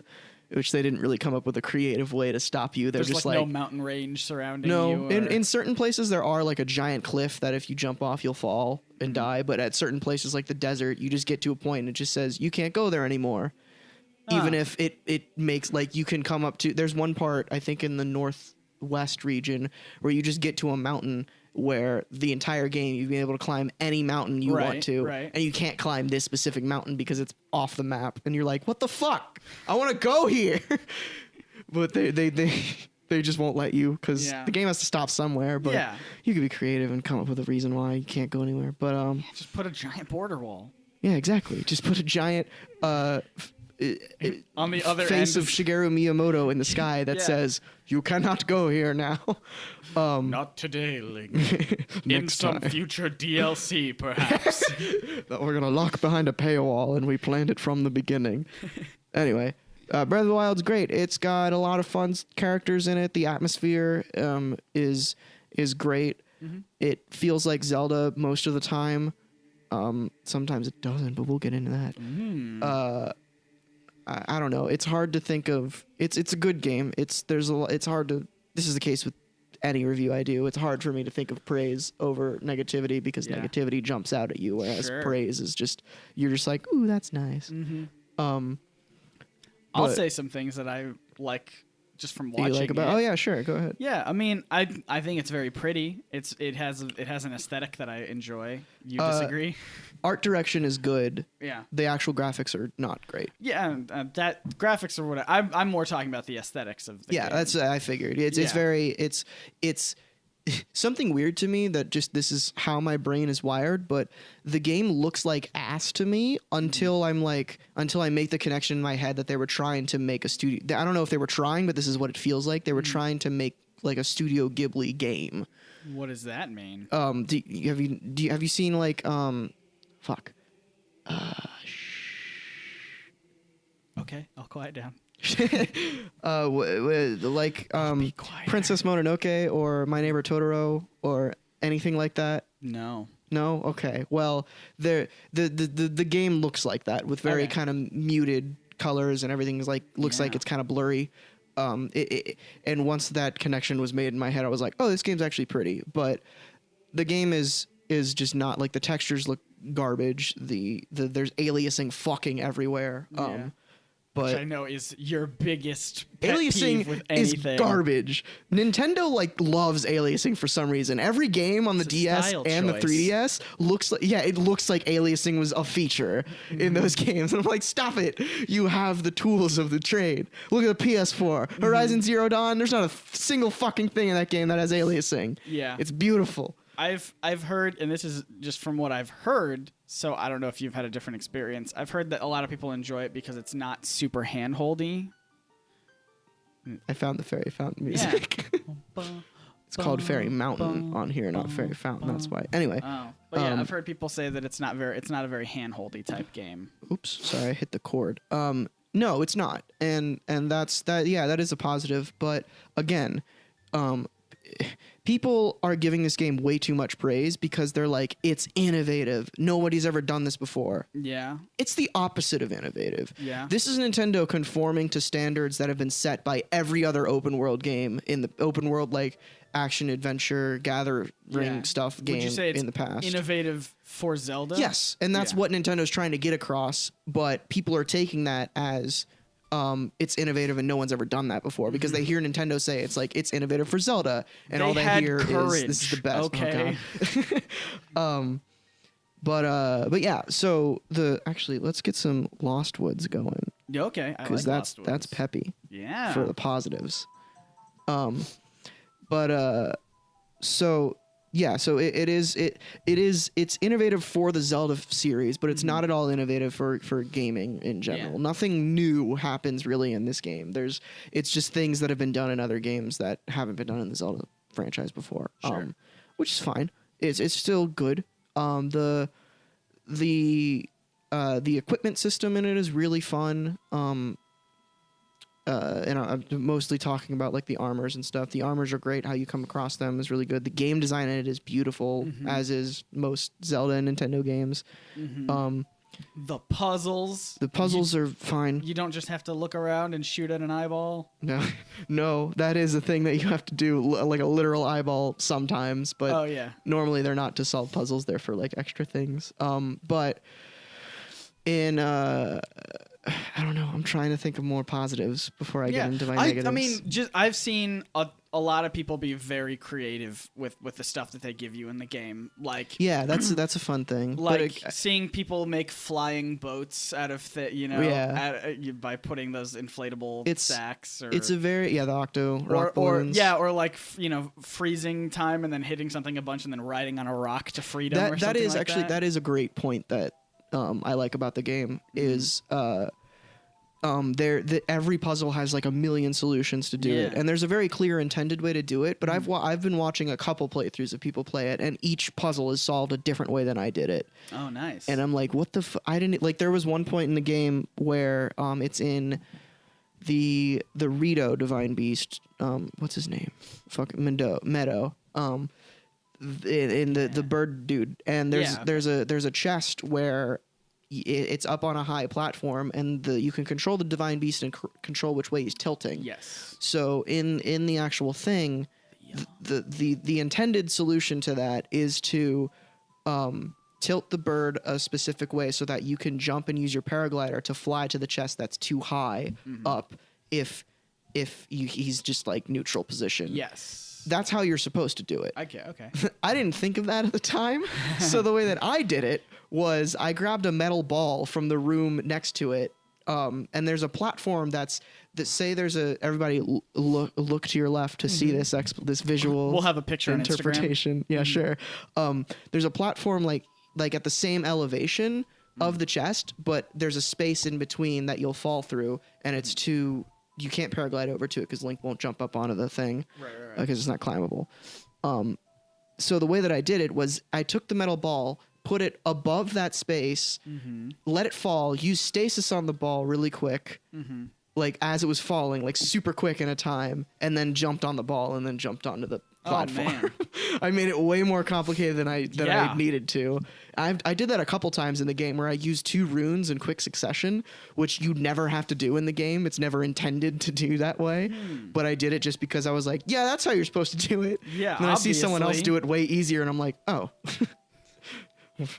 which they didn't really come up with a creative way to stop you. They're There's just like no mountain range surrounding you. no, in certain places there are like a giant cliff that if you jump off you'll fall and die, but at certain places like the desert you just get to a point and it just says you can't go there anymore. Even if it makes like you can come up to, there's one part I think in the northwest region where you just get to a mountain where the entire game you've been able to climb any mountain you want to, and you can't climb this specific mountain because it's off the map, and you're like, what the fuck, I want to go here. But they just won't let you because the game has to stop somewhere. But you could be creative and come up with a reason why you can't go anywhere. But just put a giant border wall. Yeah, exactly. Just put a giant on the other face end of Shigeru Miyamoto in the sky that says, you cannot go here now. Not today, Link. In some future DLC, perhaps. That we're going to lock behind a paywall, and we planned it from the beginning. Anyway, Breath of the Wild's great. It's got a lot of fun characters in it. The atmosphere is great. Mm-hmm. It feels like Zelda most of the time. Sometimes it doesn't, but we'll get into that. I don't know. It's hard to think of. It's a good game. It's hard to. This is the case with any review I do. It's hard for me to think of praise over negativity because negativity jumps out at you, whereas praise is just you're just like, ooh, that's nice. Mm-hmm. I'll say some things that I like just from watching. You like about? It. Oh yeah, sure. Go ahead. Yeah, I mean, I think it's very pretty. It has an aesthetic that I enjoy. You disagree? Art direction is good. Yeah. The actual graphics are not great. Yeah, that graphics are what I'm more talking about the aesthetics of the game. That's I figured. It's very it's something weird to me that just this is how my brain is wired, but the game looks like ass to me until I make the connection in my head that they were trying to make a studio. I don't know if they were trying, but this is what it feels like. They were trying to make like a Studio Ghibli game. What does that mean? Have you seen like fuck. Okay, I'll quiet down. Like Princess Mononoke or My Neighbor Totoro or anything like that? No. No? Okay. Well, the game looks like that with very kind of muted colors and everything is like looks like it's kind of blurry. And once that connection was made in my head, I was like, oh, this game's actually pretty. But the game is just not like the textures look garbage. There's aliasing fucking everywhere. But which I know is your biggest pet peeve with anything. Is garbage. Nintendo loves aliasing for some reason. Every game on the DS and the 3DS looks like it looks like aliasing was a feature in those games. And I'm like, stop it! You have the tools of the trade. Look at the PS4, Horizon Zero Dawn. There's not a single fucking thing in that game that has aliasing. Yeah, it's beautiful. I've heard, and this is just from what I've heard, so I don't know if you've had a different experience. I've heard that a lot of people enjoy it because it's not super handholdy. I found the Fairy Fountain music. Yeah. It's called Fairy Mountain on here, not Fairy Fountain. That's why. Anyway. Oh, but yeah, I've heard people say that it's not a very handholdy type game. Oops, sorry, I hit the cord. No, it's not, and that's that. Yeah, that is a positive. But again, people are giving this game way too much praise because they're like, it's innovative. Nobody's ever done this before. Yeah. It's the opposite of innovative. Yeah. This is Nintendo conforming to standards that have been set by every other open world game in the open world, like action, adventure, gathering stuff game. Would you say it's in the past. Innovative for Zelda? Yes. And that's what Nintendo's trying to get across. But people are taking that as it's innovative and no one's ever done that before because they hear Nintendo say it's like it's innovative for Zelda and all they hear is this is the best. Okay. Oh, but yeah, so let's get some Lost Woods going. Yeah, okay. Because that's peppy. Yeah. For the positives. So yeah, so it's innovative for the Zelda series, but it's not at all innovative for gaming in general. Yeah. Nothing new happens really in this game. It's just things that have been done in other games that haven't been done in the Zelda franchise before. Sure. Which is fine. It's still good. The equipment system in it is really fun. And I'm mostly talking about like the armors and stuff. The armors are great. How you come across them is really good. The game design in it is beautiful, as is most Zelda and Nintendo games. The puzzles. The puzzles are fine. You don't just have to look around and shoot at an eyeball. No, that is a thing that you have to do, like a literal eyeball sometimes. But normally they're not to solve puzzles. They're for like extra things. But in I don't know. I'm trying to think of more positives before I get into my negatives. I mean, I've seen a lot of people be very creative with the stuff that they give you in the game. Like, yeah, that's a fun thing. Like seeing people make flying boats out of by putting those inflatable sacks. It's a very the octo rock balloons. Or like freezing time and then hitting something a bunch and then riding on a rock to freedom. That is a great point that I like about the game is every puzzle has like a million solutions to do it, and there's a very clear intended way to do it. But I've been watching a couple playthroughs of people play it, and each puzzle is solved a different way than I did it. Oh, nice! And I'm like, what the? I didn't like. There was one point in the game where it's in the Rito Divine Beast. What's his name? Fucking Meadow. In the bird dude, and there's a chest where it's up on a high platform, and you can control the divine beast and control which way he's tilting. Yes. So in the actual thing, the intended solution to that is to tilt the bird a specific way so that you can jump and use your paraglider to fly to the chest that's too high up if he's just like neutral position. Yes. That's how you're supposed to do it. Okay. I didn't think of that at the time. So the way that I did it was I grabbed a metal ball from the room next to it. And there's a platform everybody look to your left to see this visual. We'll have a picture interpretation. On Instagram. Yeah, sure. There's a platform like at the same elevation of the chest, but there's a space in between that you'll fall through, and it's you can't paraglide over to it because Link won't jump up onto the thing because it's not climbable. So the way that I did it was I took the metal ball, put it above that space, let it fall, use stasis on the ball really quick, like as it was falling, like super quick in a time, and then jumped on the ball and then jumped onto the platform. Oh, man. I made it way more complicated than I needed to. I did that a couple times in the game where I used 2 runes in quick succession, which you never have to do in the game. It's never intended to do that way. But I did it just because I was like, yeah, that's how you're supposed to do it. Yeah, and then I see someone else do it way easier, and I'm like, oh.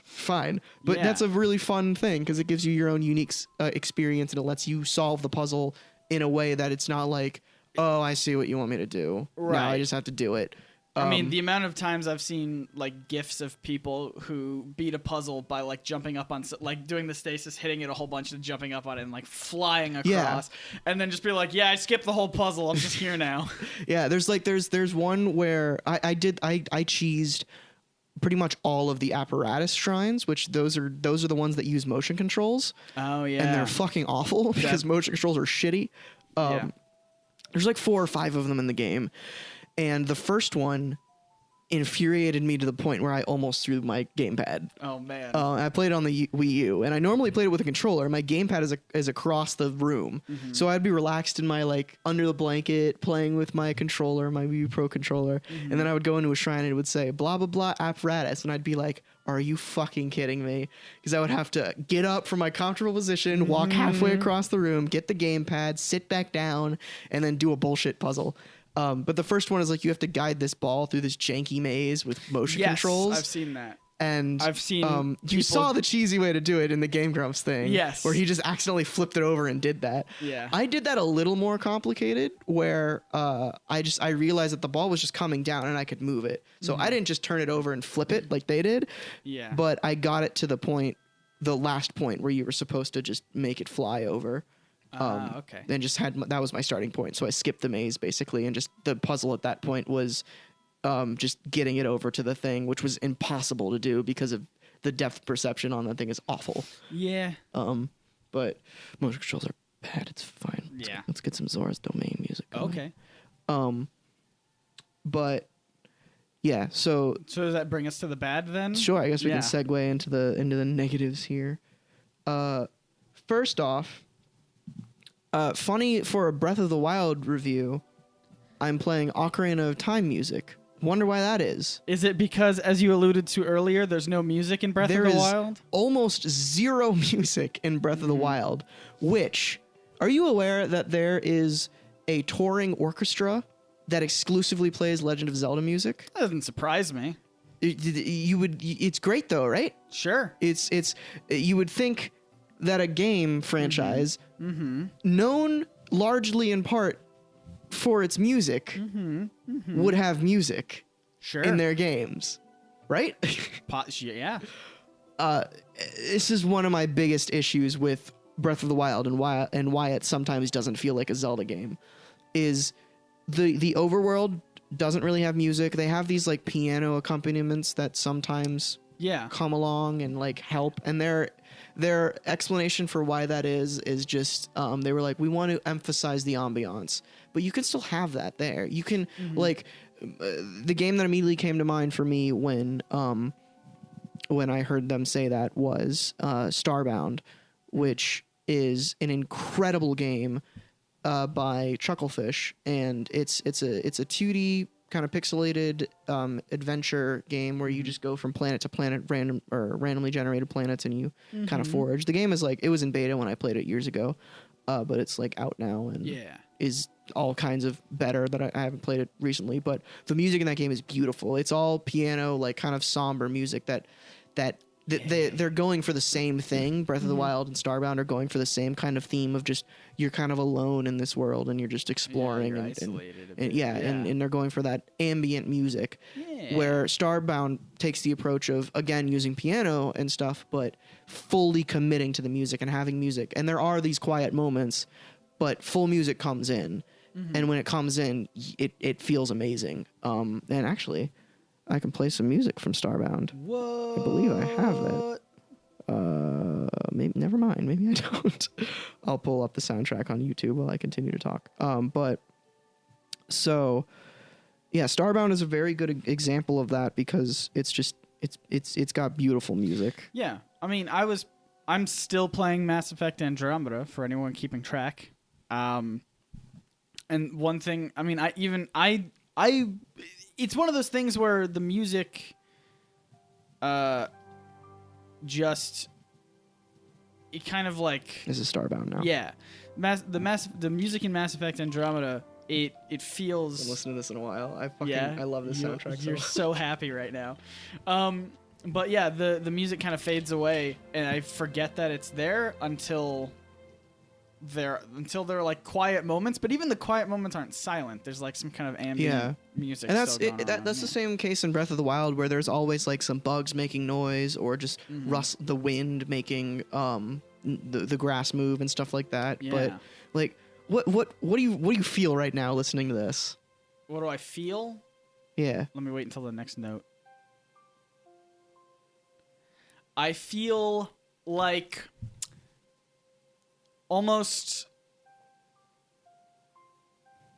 Fine. But that's a really fun thing because it gives you your own unique experience, and it lets you solve the puzzle in a way that it's not like, oh, I see what you want me to do. Right. Now I just have to do it. I mean, the amount of times I've seen like GIFs of people who beat a puzzle by like jumping up on, like doing the stasis, hitting it a whole bunch, and jumping up on it and like flying across, and then just be like, "Yeah, I skipped the whole puzzle. I'm just here now." Yeah, there's one where I cheesed pretty much all of the apparatus shrines, which those are the ones that use motion controls. Oh yeah, and they're fucking awful because motion controls are shitty. There's like 4 or 5 of them in the game. And the first one infuriated me to the point where I almost threw my gamepad. Oh man! I played it on the Wii U, and I normally played it with a controller. My gamepad is across the room, so I'd be relaxed in my like under the blanket playing with my controller, my Wii U Pro controller, and then I would go into a shrine and it would say blah blah blah apparatus, and I'd be like, "Are you fucking kidding me?" Because I would have to get up from my comfortable position, walk halfway across the room, get the gamepad, sit back down, and then do a bullshit puzzle. But the first one is like you have to guide this ball through this janky maze with motion controls. Yes, I've seen that. And I've seen you saw the cheesy way to do it in the Game Grumps thing. Yes. Where he just accidentally flipped it over and did that. Yeah. I did that a little more complicated where I realized that the ball was just coming down and I could move it. So I didn't just turn it over and flip it like they did. Yeah. But I got it to the last point where you were supposed to just make it fly over. Okay. And just that was my starting point. So I skipped the maze basically, and just the puzzle at that point was just getting it over to the thing, which was impossible to do because of the depth perception on that thing is awful. Yeah. But motion controls are bad. It's fine. Let's get some Zora's Domain music going. Okay. But yeah, so does that bring us to the bad then? Sure, I guess we can segue into the negatives here. First off, funny for a Breath of the Wild review, I'm playing Ocarina of Time music. Wonder why that is. Is it because, as you alluded to earlier, there's no music in Breath of the Wild? Almost zero music in Breath of the Wild, which, are you aware that there is a touring orchestra that exclusively plays Legend of Zelda music? That doesn't surprise me. It's great though, right? Sure. You would think that a game franchise known largely in part for its music would have music in their games, right? Yeah. This is one of my biggest issues with Breath of the Wild and why it sometimes doesn't feel like a Zelda game is the overworld doesn't really have music. They have these like piano accompaniments that sometimes come along and like help, and their explanation for why that is just they were like, we want to emphasize the ambiance, but you can still have that there. You can like the game that immediately came to mind for me when I heard them say that was Starbound, which is an incredible game by Chucklefish, and it's a 2D kind of pixelated adventure game where you just go from planet to planet, randomly generated planets, and you kind of forage. The game is like, it was in beta when I played it years ago, but it's like out now and is all kinds of better. That I haven't played it recently, but the music in that game is beautiful. It's all piano, like kind of somber music that they're going for the same thing. Breath of the Wild and Starbound are going for the same kind of theme of just you're kind of alone in this world and you're just exploring and they're going for that ambient music where Starbound takes the approach of again using piano and stuff but fully committing to the music and having music, and there are these quiet moments but full music comes in and when it comes in it feels amazing. And actually I can play some music from Starbound. What? I believe I have that. Maybe never mind. Maybe I don't. I'll pull up the soundtrack on YouTube while I continue to talk. But so yeah, Starbound is a very good example of that because it's got beautiful music. Yeah, I mean, I'm still playing Mass Effect Andromeda for anyone keeping track. And one thing, I mean, it's one of those things where the music it kind of like... This is Starbound now. Yeah. The music in Mass Effect Andromeda, it feels... I haven't listened to this in a while. I love this soundtrack. You're so happy right now. But yeah, the music kind of fades away, and I forget that it's there until there are like quiet moments, but even the quiet moments aren't silent. There's like some kind of ambient music. And that's the same case in Breath of the Wild, where there's always like some bugs making noise or just the wind making the grass move and stuff like that. Yeah. But like what do you feel right now listening to this? What do I feel? Yeah. Let me wait until the next note. I feel like almost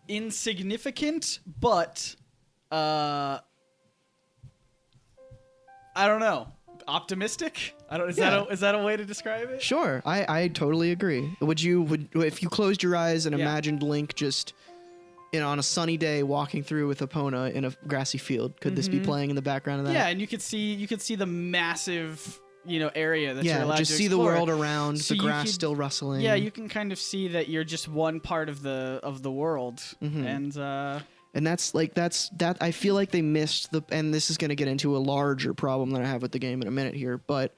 insignificant, but I don't know, optimistic. Is that a way to describe it? Sure, I totally agree. Would if you closed your eyes and imagined Link just on a sunny day walking through with Epona in a grassy field, could this be playing in the background of that? Yeah, and you could see the massive area that you're allowed just to see explore. the world around, so the grass still rustling. Yeah, you can kind of see that you're just one part of the world, and that's that. I feel like they missed and this is going to get into a larger problem that I have with the game in a minute here, but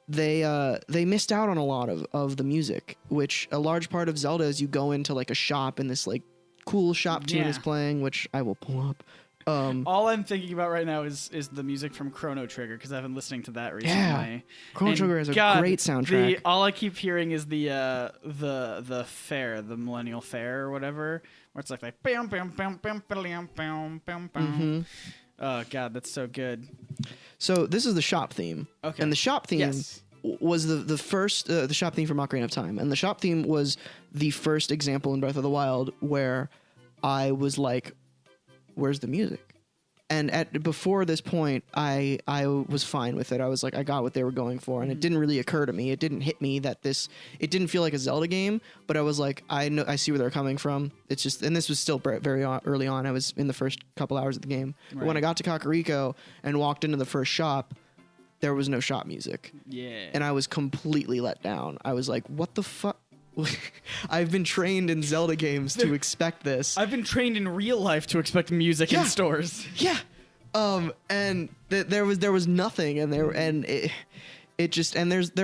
they missed out on a lot of the music, which a large part of Zelda is you go into like a shop and this like cool shop tune is playing, which I will pull up. All I'm thinking about right now is the music from Chrono Trigger because I've been listening to that recently. Yeah, Chrono Trigger has a great soundtrack. All I keep hearing is the fair, the Millennial Fair or whatever, where it's like bam bam bam bam bam bam bam bam. Oh God, that's so good. So this is the shop theme. Okay. And the shop theme Yes. was the first the shop theme from Ocarina of Time, and the shop theme was the first example in Breath of the Wild where I was like, "Where's the music?" And before this point, I was fine with it. I was like, I got what they were going for, and it didn't really occur to me. It didn't hit me that it didn't feel like a Zelda game, but I was like, I see where they're coming from. It's just, and this was still very early on. I was in the first couple hours of the game. But when I got to Kakariko and walked into the first shop, there was no shop music. Yeah. And I was completely let down. I was like, what the fuck? I've been trained in Zelda games to expect this. I've been trained in real life to expect music in stores. Yeah. And there was nothing, and there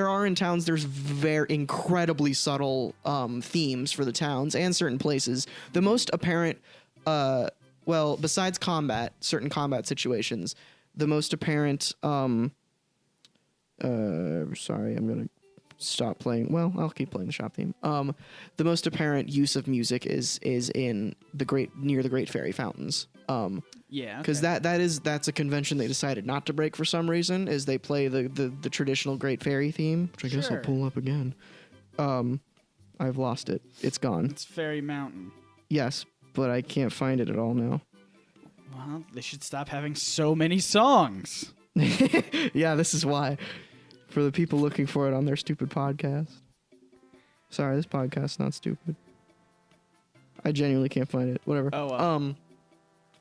are in towns, there's very incredibly subtle themes for the towns and certain places. The most apparent, besides certain combat situations, the most apparent sorry, I'm gonna stop playing. Well, I'll keep playing the shop theme. The most apparent use of music is in near the Great Fairy Fountains. Yeah, because that's a convention they decided not to break for some reason. Is they play the traditional Great Fairy theme, which I guess I'll pull up again. I've lost it. It's gone. It's Fairy Mountain. Yes, but I can't find it at all now. Well, they should stop having so many songs. Yeah, this is why. For the people looking for it on their stupid podcast. Sorry, this podcast's not stupid. I genuinely can't find it. Whatever. Oh, well.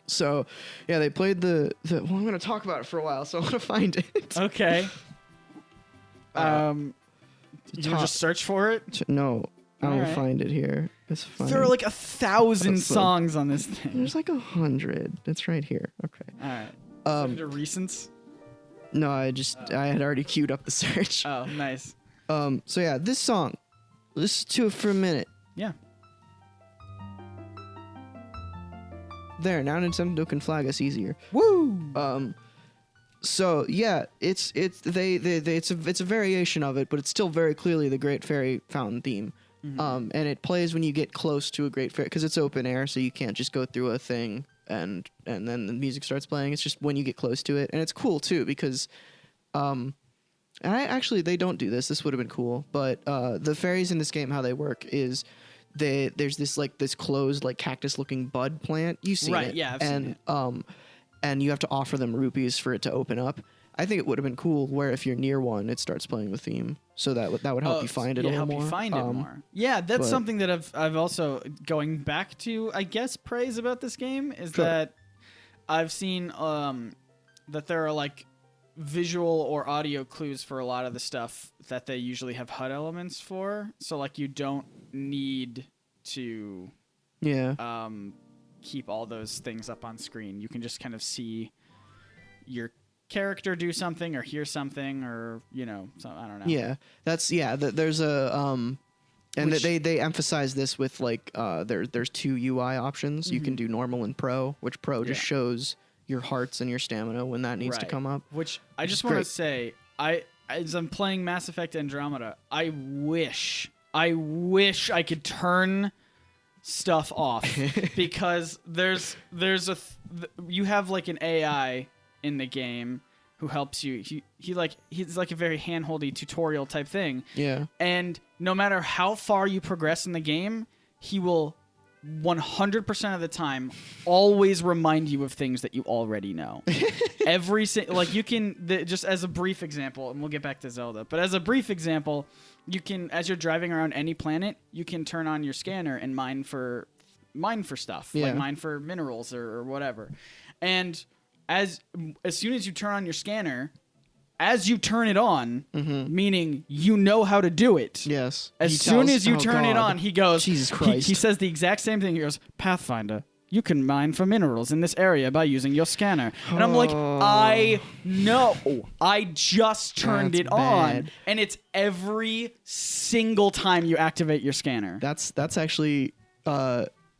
So, yeah, they played well, I'm going to talk about it for a while, so I want to find it. Okay. You just search for it? No, I don't find it here. It's fine. There are like 1,000 songs on this thing. There's like 100. It's right here. Okay. All right. Under recents? No, I had already queued up the search. Oh, nice. So yeah, this song. Listen to it for a minute. Yeah. There, now Nintendo can flag us easier. Woo! So yeah, it's a variation of it, but it's still very clearly the Great Fairy Fountain theme. Mm-hmm. And it plays when you get close to a Great Fairy, because it's open air, so you can't just go through a thing and then the music starts playing. It's just when you get close to it, and it's cool too because, and they don't do this. This would have been cool, but the fairies in this game, how they work is there's this closed like cactus looking bud plant. You've seen it, yeah, I've seen it. And you have to offer them rupees for it to open up. I think it would have been cool where if you're near one, it starts playing the theme, so that would help you find it a little more. You find it more. Yeah, that's something that I've also going back to. I guess praise about this game is that I've seen that there are like visual or audio clues for a lot of the stuff that they usually have HUD elements for. So like you don't need to keep all those things up on screen. You can just kind of see your character do something or hear something or so I don't know. Yeah, there's a and they emphasize this with like there's two UI options. You can do normal and pro, which pro just shows your hearts and your stamina when that needs to come up. Which I just want to say, as I'm playing Mass Effect Andromeda, I wish I could turn stuff off because you have like an AI in the game who helps you. He's like a very handholdy tutorial type thing. Yeah. And no matter how far you progress in the game, he will 100% of the time always remind you of things that you already know. You can just as a brief example, and we'll get back to Zelda, but as a brief example, you can, as you're driving around any planet, you can turn on your scanner and mine for stuff, like mine for minerals or whatever. And as soon as you turn on your scanner, as you turn it on, meaning you know how to do it. Yes. As soon as you turn it on, he goes, Jesus Christ. He says the exact same thing. He goes, Pathfinder, you can mine for minerals in this area by using your scanner. And I'm like, I know. I just turned it on. And it's every single time you activate your scanner. That's actually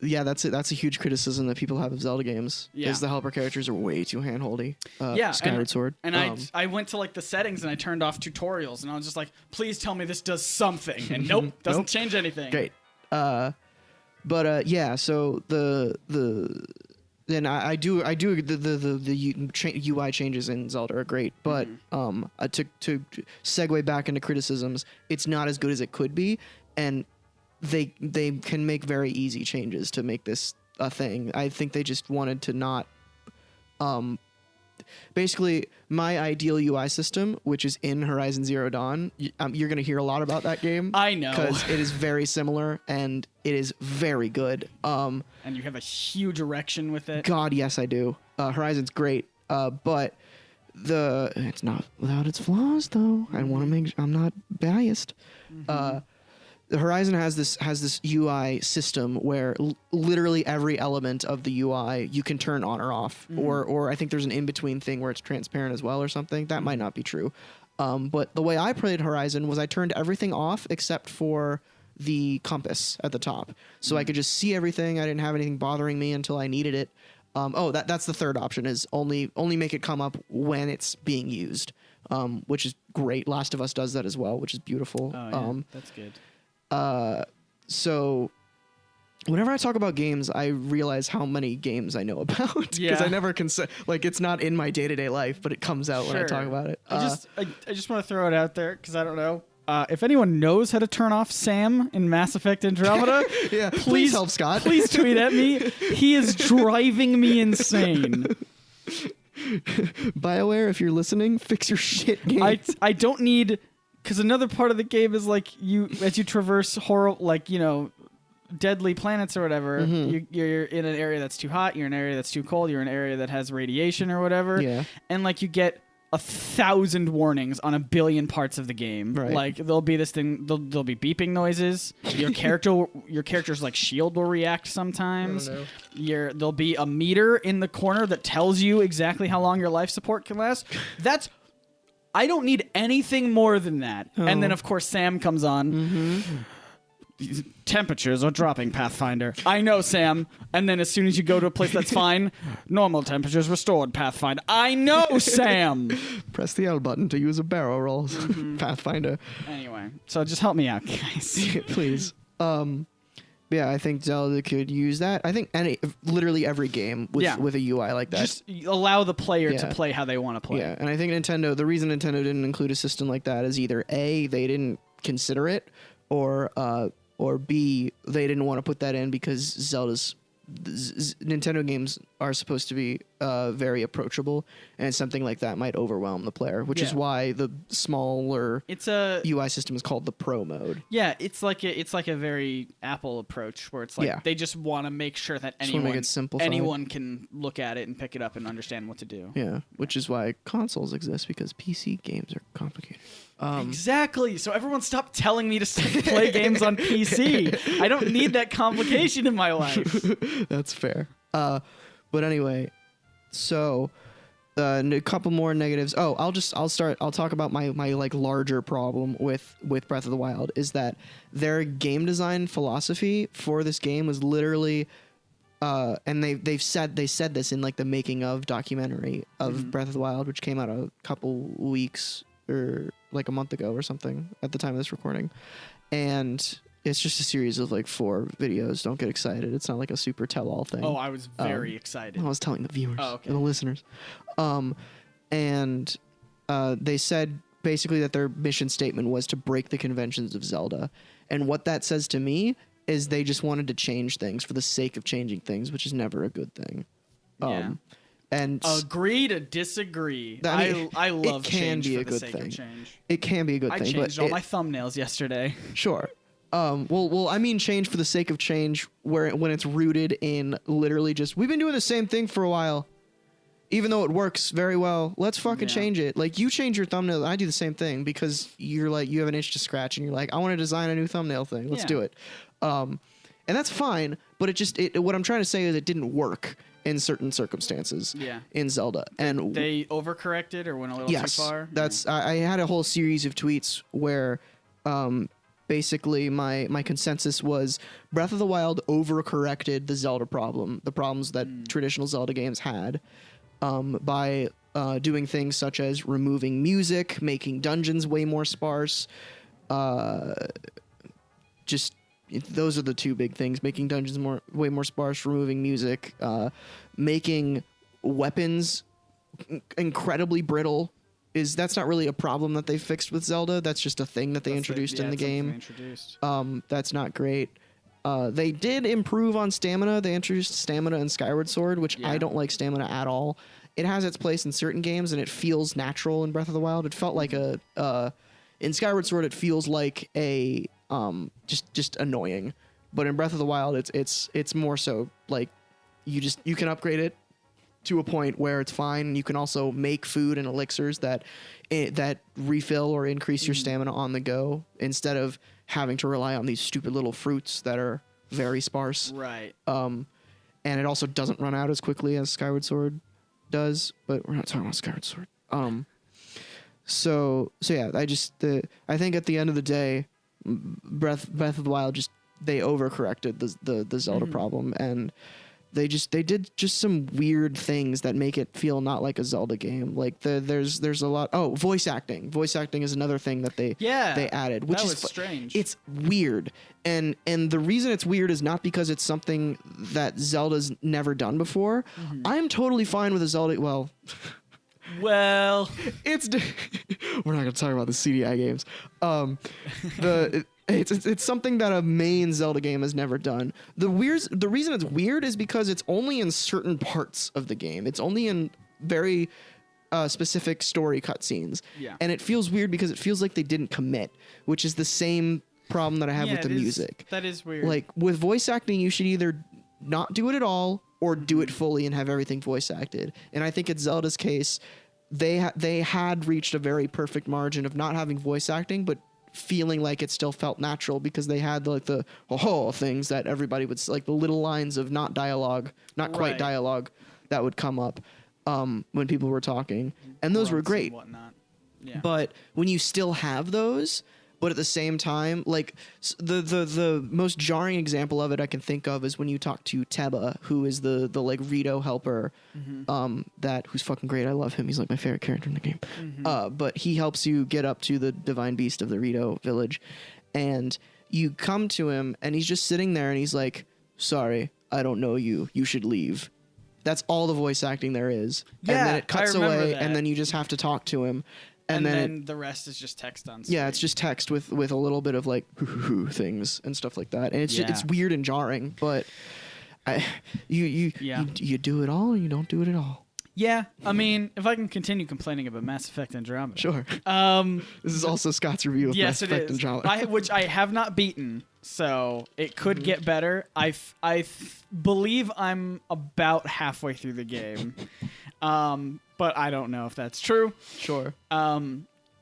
yeah, that's a huge criticism that people have of Zelda games. Yeah. Is the helper characters are way too handholdy. Yeah, Skyward Sword. And I went to like the settings and I turned off tutorials and I was just like, please tell me this does something. And nope, doesn't change anything. Great. But yeah, so then I do the UI changes in Zelda are great, but to segue back into criticisms, it's not as good as it could be, and they can make very easy changes to make this a thing. I think they just wanted to not basically my ideal UI system, which is in Horizon Zero Dawn. You're going to hear a lot about that game. I know, because it is very similar and it is very good. And you have a huge erection with it. God, yes, I do. Horizon's great, but it's not without its flaws, though. I want to I'm not biased. The Horizon has this UI system where literally every element of the UI you can turn on or off, or I think there's an in-between thing where it's transparent as well or something. That might not be true. But the way I played Horizon was I turned everything off except for the compass at the top, so I could just see everything. I didn't have anything bothering me until I needed it. That's the third option, is only make it come up when it's being used, which is great. Last of Us does that as well, which is beautiful. Oh, yeah. That's good. So whenever I talk about games, I realize how many games I know about, because I never like it's not in my day-to-day life, but it comes out when I talk about it. I just want to throw it out there because I don't know. If anyone knows how to turn off Sam in Mass Effect Andromeda, yeah, please help Scott. Please tweet at me. He is driving me insane. BioWare, if you're listening, fix your shit game. I don't need, because another part of the game is like as you traverse deadly planets or whatever, you're in an area that's too hot, you're in an area that's too cold, you're in an area that has radiation or whatever, and like you get 1,000 warnings on 1 billion parts of the game. Right. Like there'll be this thing, there'll be beeping noises. Your character's like shield will react sometimes. Oh, no. There'll be a meter in the corner that tells you exactly how long your life support can last. I don't need anything more than that. Oh. And then of course Sam comes on. Temperatures are dropping, Pathfinder. I know, Sam. And then as soon as you go to a place that's fine, normal temperatures restored, Pathfinder. I know, Sam. Press the L button to use a barrel roll, Pathfinder. Anyway, so just help me out, guys. Please. Yeah, I think Zelda could use that. I think literally every game with a UI like that. Just allow the player to play how they want to play. Yeah, and I think the reason Nintendo didn't include a system like that is either A, they didn't consider it, or B, they didn't want to put that in because Nintendo games are supposed to be very approachable, and something like that might overwhelm the player, which is why the smaller UI system is called the Pro mode. Yeah, it's like a very Apple approach where it's like they just want to make sure that anyone can look at it and pick it up and understand what to do. Yeah, which is why consoles exist, because PC games are complicated. Exactly. So everyone stop telling me to play games on PC. I don't need that complication in my life. That's fair. But anyway, so a couple more negatives. Oh, I'll talk about my like larger problem with Breath of the Wild is that their game design philosophy for this game was literally and they said this in like the making of documentary of Breath of the Wild, which came out a couple weeks or like a month ago or something at the time of this recording, and it's just a series of like 4 videos. Don't get excited. It's not like a super tell-all thing. Oh, I was very excited. I was telling the viewers and the listeners. And they said basically that their mission statement was to break the conventions of Zelda. And what that says to me is they just wanted to change things for the sake of changing things, which is never a good thing. And agree to disagree. I love change for the sake of change. It can be a good thing. I changed all my thumbnails yesterday. Sure. Well, I mean change for the sake of change, when it's rooted in literally just, we've been doing the same thing for a while, even though it works very well. Let's fucking change it. Like, you change your thumbnail, I do the same thing, because you're like, you have an itch to scratch, and you're like, I want to design a new thumbnail thing. Let's do it. And that's fine, but what I'm trying to say is it didn't work in certain circumstances in Zelda. And they overcorrected or went a little too far? I had a whole series of tweets where basically my consensus was Breath of the Wild overcorrected the Zelda problem, the problems that traditional Zelda games had, by doing things such as removing music, making dungeons way more sparse. Just those are the two big things: making dungeons way more sparse, removing music, making weapons incredibly brittle. That's not really a problem that they fixed with Zelda. That's just a thing that they introduced in the game. That's not great. They did improve on stamina. They introduced stamina in Skyward Sword, which I don't like stamina at all. It has its place in certain games, and it feels natural in Breath of the Wild. It felt like in Skyward Sword, it feels like a just annoying. But in Breath of the Wild, it's more so like you can upgrade it to a point where it's fine, and you can also make food and elixirs that refill or increase your stamina on the go instead of having to rely on these stupid little fruits that are very sparse. Right. And it also doesn't run out as quickly as Skyward Sword does, but we're not talking about Skyward Sword. So yeah, I think at the end of the day, Breath of the Wild they overcorrected the Zelda problem, and they did just some weird things that make it feel not like a Zelda game. Like there's a lot. Oh, voice acting. Voice acting is another thing that they added, which is strange. It's weird, and the reason it's weird is not because it's something that Zelda's never done before. I'm totally fine with a Zelda. Well, it's we're not going to talk about the CDI games. It's something that a main Zelda game has never done. The reason it's weird is because it's only in certain parts of the game. It's only in very specific story cutscenes. Yeah. And it feels weird because it feels like they didn't commit, which is the same problem that I have with the music. That is weird. Like with voice acting, you should either not do it at all or do it fully and have everything voice acted. And I think in Zelda's case, they had reached a very perfect margin of not having voice acting, but feeling like it still felt natural because they had like the things that everybody would like, the little lines of not quite dialogue that would come up when people were talking, and those were great. Yeah. But when you still have those, but at the same time, like the most jarring example of it I can think of is when you talk to Teba, who is the like Rito helper, who's fucking great. I love him. He's like my favorite character in the game. But he helps you get up to the divine beast of the Rito village, and you come to him, and he's just sitting there, and he's like, "Sorry, I don't know you. You should leave." That's all the voice acting there is. Yeah, and then it cuts away, and then you just have to talk to him. And then the rest is just text on screen. Yeah, it's just text with a little bit of like things and stuff like that, and it's weird and jarring. But you do it all, or you don't do it at all. Yeah, I mean, if I can continue complaining about Mass Effect Andromeda, sure. This is also Scott's review of Mass Effect Andromeda, which I have not beaten, so it could get better. I believe I'm about halfway through the game. But I don't know if that's true. Sure.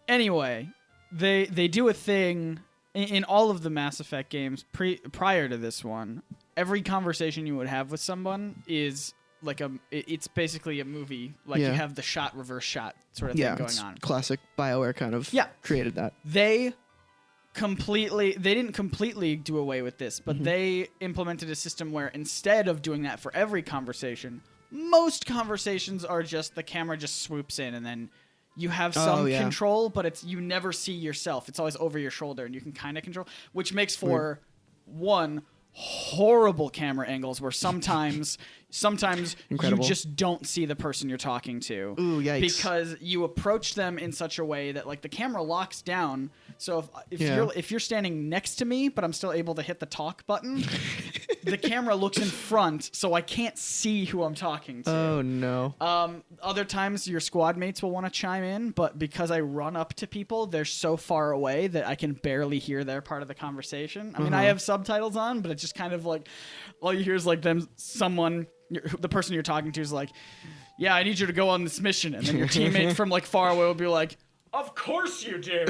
Anyway, they do a thing in all of the Mass Effect games prior to this one. Every conversation you would have with someone is like it's basically a movie. Like you have the reverse shot sort of thing going on. Classic BioWare kind of created that. They didn't completely do away with this, but they implemented a system where instead of doing that for every conversation, most conversations are just the camera just swoops in, and then you have some control, but you never see yourself. It's always over your shoulder, and you can kind of control, which makes for one horrible camera angles where sometimes you just don't see the person you're talking to. Ooh, yikes. Because you approach them in such a way that like the camera locks down. So if you're standing next to me, but I'm still able to hit the talk button, the camera looks in front, so I can't see who I'm talking to. Oh no. Other times your squad mates will want to chime in, but because I run up to people, they're so far away that I can barely hear their part of the conversation. I mean, I have subtitles on, but it's just kind of like all you hear is like the person you're talking to is like, "Yeah, I need you to go on this mission," and then your teammate from like far away will be like, "Of course you do."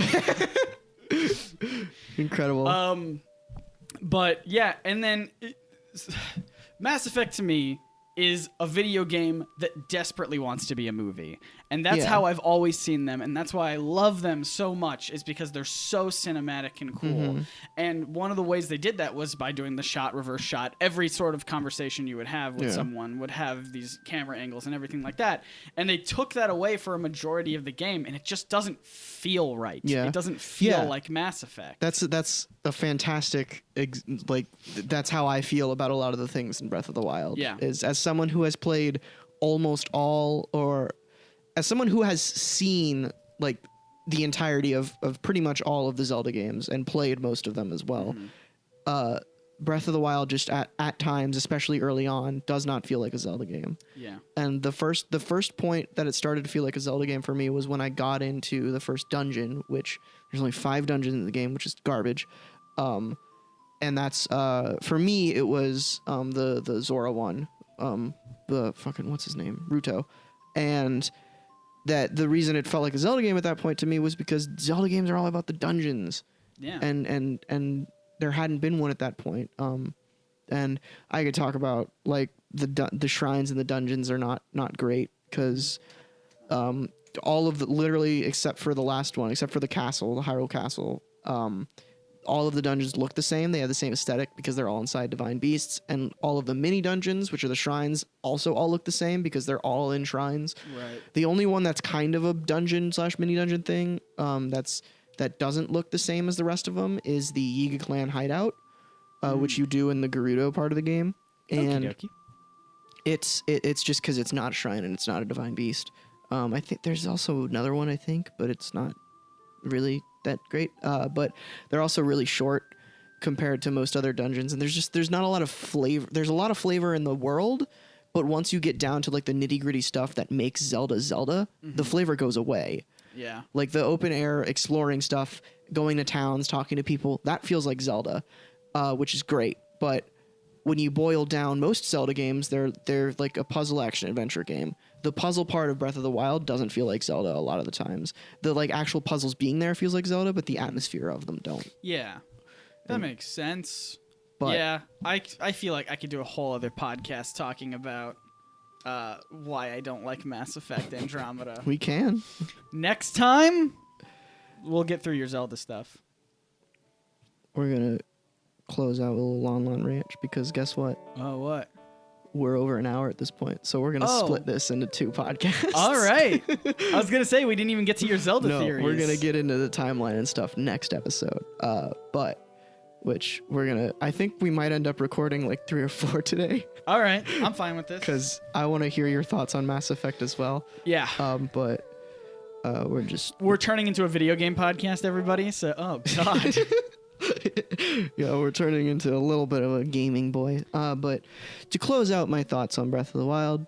Incredible. But yeah, and then Mass Effect to me is a video game that desperately wants to be a movie. And that's Yeah. how I've always seen them, and that's why I love them so much, is because they're so cinematic and cool. And one of the ways they did that was by doing the shot, reverse shot. Every sort of conversation you would have with someone would have these camera angles and everything like that. And they took that away for a majority of the game, and it just doesn't feel right. Yeah. It doesn't feel like Mass Effect. That's a fantastic that's how I feel about a lot of the things in Breath of the Wild. Yeah. Is as someone who has played almost all, or as someone who has seen like the entirety of pretty much all of the Zelda games and played most of them as well. Breath of the Wild just at times, especially early on, does not feel like a Zelda game. Yeah. And the first point that it started to feel like a Zelda game for me was when I got into the first dungeon, which there's only 5 dungeons in the game, which is garbage. And that's for me it was the Zora one, the fucking what's his name, Ruto, and that the reason it felt like a Zelda game at that point to me was because Zelda games are all about the dungeons. Yeah. And there hadn't been one at that point. And I could talk about like the shrines and the dungeons are not great because all of the, literally except for the last one, except for the castle, the Hyrule Castle, all of the dungeons look the same. They have the same aesthetic because they're all inside divine beasts, and all of the mini dungeons, which are the shrines, also all look the same because they're all in shrines. Right. The only one that's kind of a dungeon / mini dungeon thing that doesn't look the same as the rest of them is the Yiga clan hideout, which you do in the Gerudo part of the game, and Okey-dokey. it's just because it's not a shrine and it's not a divine beast. I think there's also another one, but it's not really that great. But they're also really short compared to most other dungeons, and there's not a lot of flavor. There's a lot of flavor in the world, but once you get down to like the nitty-gritty stuff that makes Zelda, the flavor goes away. Yeah. Like the open air exploring stuff, going to towns, talking to people, that feels like Zelda, which is great. But when you boil down most Zelda games, they're like a puzzle action adventure game. The puzzle part of Breath of the Wild doesn't feel like Zelda a lot of the times. The like actual puzzles being there feels like Zelda, but the atmosphere of them don't. Yeah. That makes sense. But yeah, I feel like I could do a whole other podcast talking about why I don't like Mass Effect Andromeda. we can. Next time, we'll get through your Zelda stuff. We're gonna close out with a little Lon Ranch because guess what? Oh, what? We're over an hour at this point, so we're gonna split this into 2 podcasts. All right. I was gonna say we didn't even get to your Zelda theories. We're gonna get into the timeline and stuff next episode. I think we might end up recording like 3 or 4 today. All right, I'm fine with this. Because I want to hear your thoughts on Mass Effect as well. Yeah. We're turning into a video game podcast, everybody. So, oh god. Yeah, we're turning into a little bit of a gaming boy. But to close out my thoughts on Breath of the Wild,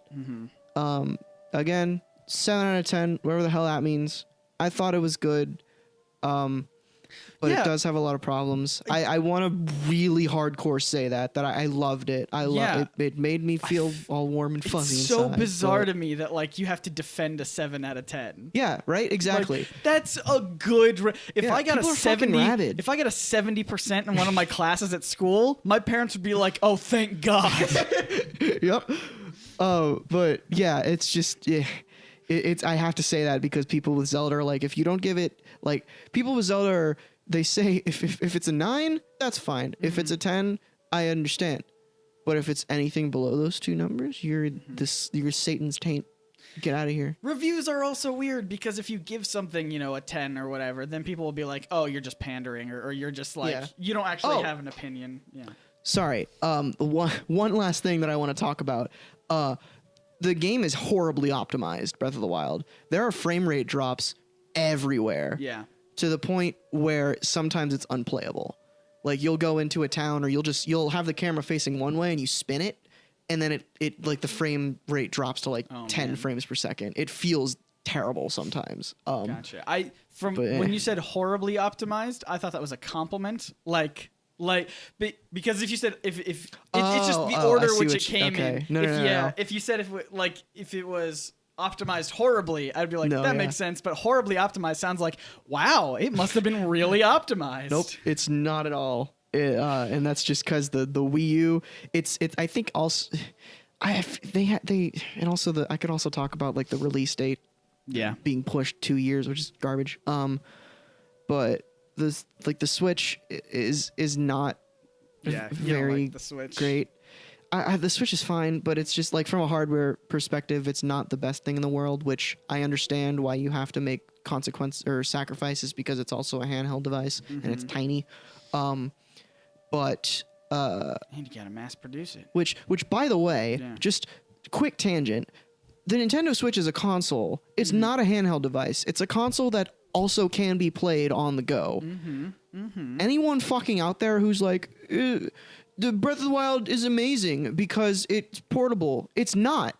again, 7 out of 10, whatever the hell that means. I thought it was good. But it does have a lot of problems. I want to really hardcore say that I loved it. It made me feel all warm and fuzzy. It's so inside, bizarre to me that like you have to defend a 7 out of 10. Yeah, right. Exactly. Like, that's a good. If I got a people are 70, fucking rabid. if I got a 70% in one of my classes at school, my parents would be like, "Oh, thank God." Yep. But yeah, it's just it's. I have to say that because people with Zelda are like, if you don't give it like people with Zelda are. They say if it's a 9, that's fine. If it's a 10, I understand. But if it's anything below those 2 numbers, you're Satan's taint. Get out of here. Reviews are also weird because if you give something, a 10 or whatever, then people will be like, "Oh, you're just pandering," or you're just like you don't actually have an opinion. Yeah. Sorry. One last thing that I want to talk about. The game is horribly optimized, Breath of the Wild. There are frame rate drops everywhere. Yeah. To the point where sometimes it's unplayable. Like you'll go into a town or you'll have the camera facing one way and you spin it and then it like the frame rate drops to like 10 frames per second. It feels terrible sometimes. Gotcha. When you said horribly optimized, I thought that was a compliment. Because if you said if it's just the order which it came in. No. If you said if it was optimized horribly, I'd be like, that makes sense. But horribly optimized sounds like, wow, it must have been really optimized. Nope, it's not at all. And that's just because the Wii U. It's I think also, I could also talk about like the release date being pushed 2 years, which is garbage. But the Switch is not very the Switch. great. The Switch is fine, but it's just like from a hardware perspective, it's not the best thing in the world, which I understand why you have to make consequence or sacrifices because it's also a handheld device and it's tiny. But and you gotta mass produce it. Which by the way, just quick tangent, the Nintendo Switch is a console. It's not a handheld device. It's a console that also can be played on the go. Anyone fucking out there who's like, the Breath of the Wild is amazing because it's portable. It's not.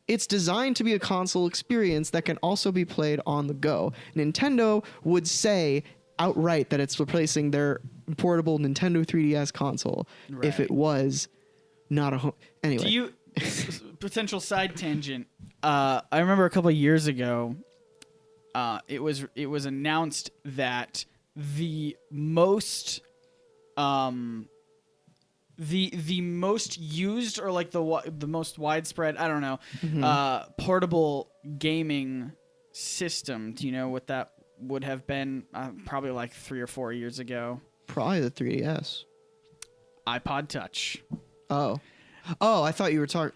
It's designed to be a console experience that can also be played on the go. Nintendo would say outright that it's replacing their portable Nintendo 3DS console if it was not a home. Anyway. Do you potential side tangent? I remember a couple of years ago, it was announced that the most the most used or like the most widespread, I don't know, portable gaming system. Do you know what that would have been? Probably like 3 or 4 years ago. Probably the 3DS. iPod Touch. Oh, I thought you were talking.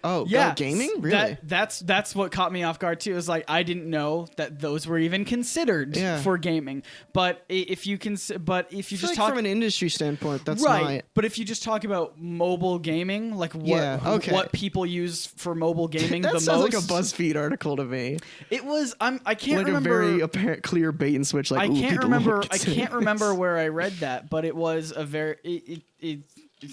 Gaming? Really? That's what caught me off guard too. Is like I didn't know that those were even considered for gaming. But if you just like talk from an industry standpoint, that's right. not. But if you just talk about mobile gaming, like what people use for mobile gaming that the sounds most, like a BuzzFeed article to me. It was. I can't like remember. a very apparent, clear bait and switch. Like I can't remember where I read that, but it was a very.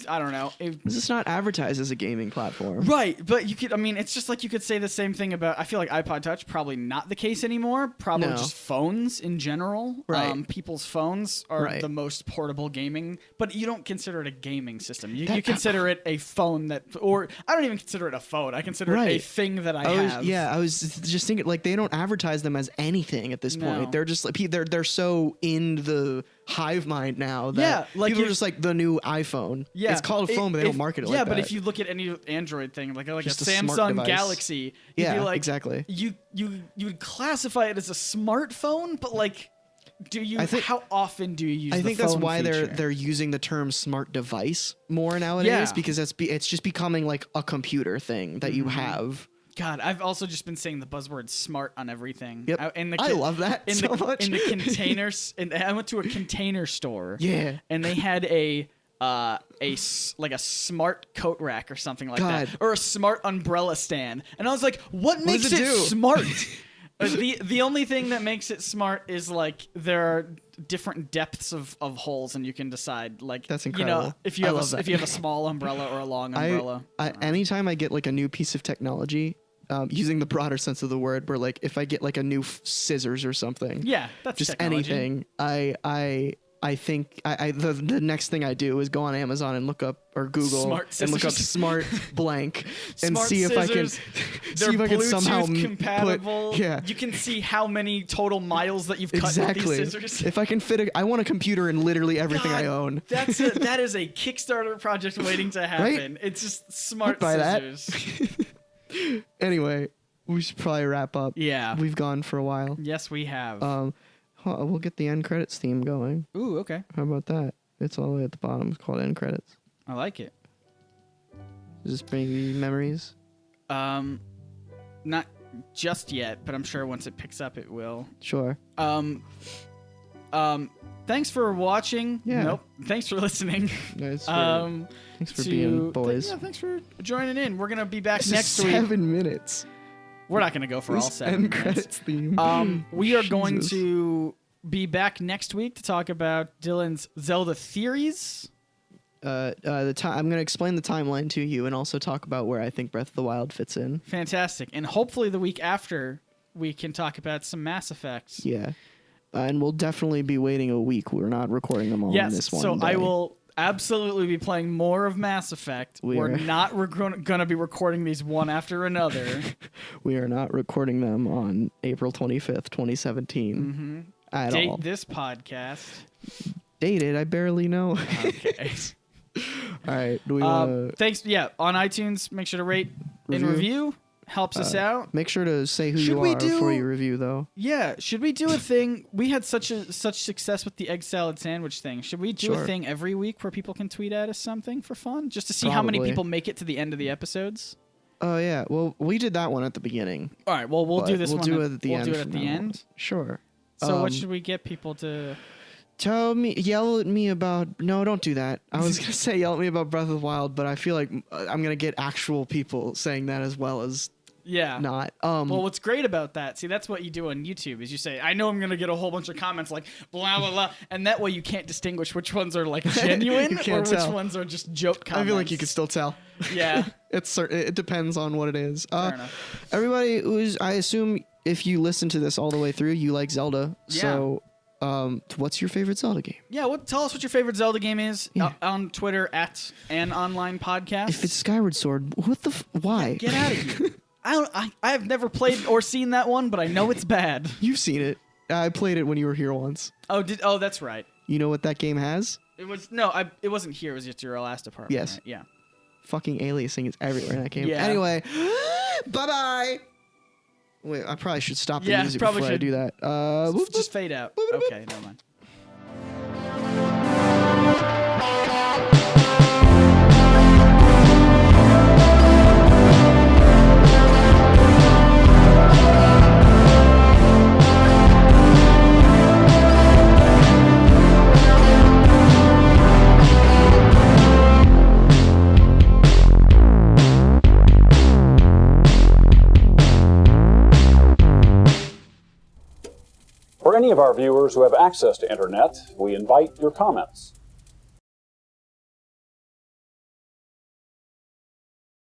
I don't know. This is not advertised as a gaming platform. Right, but you could, it's just like you could say the same thing about, I feel like iPod Touch, probably not the case anymore. Probably just phones in general. Right. People's phones are the most portable gaming, but you don't consider it a gaming system. You consider it a phone or I don't even consider it a phone. I consider it a thing that I have. I was just thinking, like, they don't advertise them as anything at this point. They're just like, they're so in the hive mind now that people are just like the new iPhone. Yeah, it's called a phone, but they don't market it like that. Yeah, but if you look at any Android thing, like just a Samsung Galaxy, you'd be like, exactly. You would classify it as a smartphone, but like, how often do you use? I think the that's phone why feature? they're using the term smart device more nowadays because it's just becoming like a computer thing that you have. God, I've also just been saying the buzzword "smart" on everything. Yep. I love that much. In the containers, I went to a container store. Yeah, and they had a smart coat rack or something like that, or a smart umbrella stand, and I was like, "What makes it smart?" The only thing that makes it smart is like there are different depths of holes, and you can decide like that's incredible. If you have a small umbrella or a long umbrella. Anytime I get like a new piece of technology, using the broader sense of the word, where like if I get like a new scissors or something, that's just technology. Anything. I think the next thing I do is go on Amazon and look up or Google and look up smart blank and see if I can somehow compatible. You can see how many total miles that you've cut with these scissors. If I can I want a computer in literally everything I own. That is a Kickstarter project waiting to happen. Right? It's just smart scissors. Anyway, we should probably wrap up. Yeah, we've gone for a while. Yes, we have. We'll get the end credits theme going. Ooh, okay. How about that? It's all the way at the bottom. It's called end credits. I like it. Does this bring you memories? Not just yet, but I'm sure once it picks up, it will. Sure. Thanks for watching. Yeah. Nope. Thanks for listening. Thanks for being boys. Thanks for joining in. We're gonna be back next 7 minutes. We're not going to go for all 7 end minutes. Credits theme. We are going to be back next week to talk about Dylan's Zelda theories. I'm going to explain the timeline to you and also talk about where I think Breath of the Wild fits in. Fantastic. And hopefully the week after, we can talk about some Mass Effects. Yeah. And we'll definitely be waiting a week. We're not recording them all in this one day. I will absolutely be playing more of Mass Effect. We're not going to be recording these one after another. We are not recording them on April 25th, 2017 at all. Date this podcast. Date it? I barely know. Okay. All right. Do we want thanks. Yeah, on iTunes, make sure to rate and review. Helps us out. Make sure to say who Should you we are do- before you review, though. Yeah, should we do a thing? We had such success with the egg salad sandwich thing. Should we do a Sure. thing every week where people can tweet at us something for fun, just to see how many Probably. people make it to the end of the episodes? Oh, yeah. Well, we did that one at the beginning. All right. Well, we'll do but this we'll one. do it at the we'll end do it from at the now on. end. Sure. So what should we get people to? Yell at me about. No, don't do that. I was gonna say yell at me about Breath of the Wild, but I feel like I'm gonna get actual people saying that as well as Yeah. not. Well, what's great about that, see, that's what you do on YouTube, is you say, I know I'm going to get a whole bunch of comments like, blah, blah, blah, and that way you can't distinguish which ones are, like, genuine You or can't which tell. ones are just joke comments. I feel like you can still tell. Yeah. It depends on what it is. Fair enough. Everybody I assume if you listen to this all the way through, you like Zelda. Yeah. So, what's your favorite Zelda game? Yeah, tell us what your favorite Zelda game is Yeah. on Twitter at An Online Podcast. If it's Skyward Sword, why? Get out of here. I have never played or seen that one, but I know it's bad. You've seen it. I played it when you were here once. Oh, that's right. You know what that game has? It wasn't here. It was just your last apartment. Yes. Right? Yeah. Fucking aliasing is everywhere in that game. Yeah. Anyway, bye-bye. Wait, I probably should stop the Yeah, music probably before I should. do that. Just fade out. Okay, never mind. For any of our viewers who have access to internet, we invite your comments.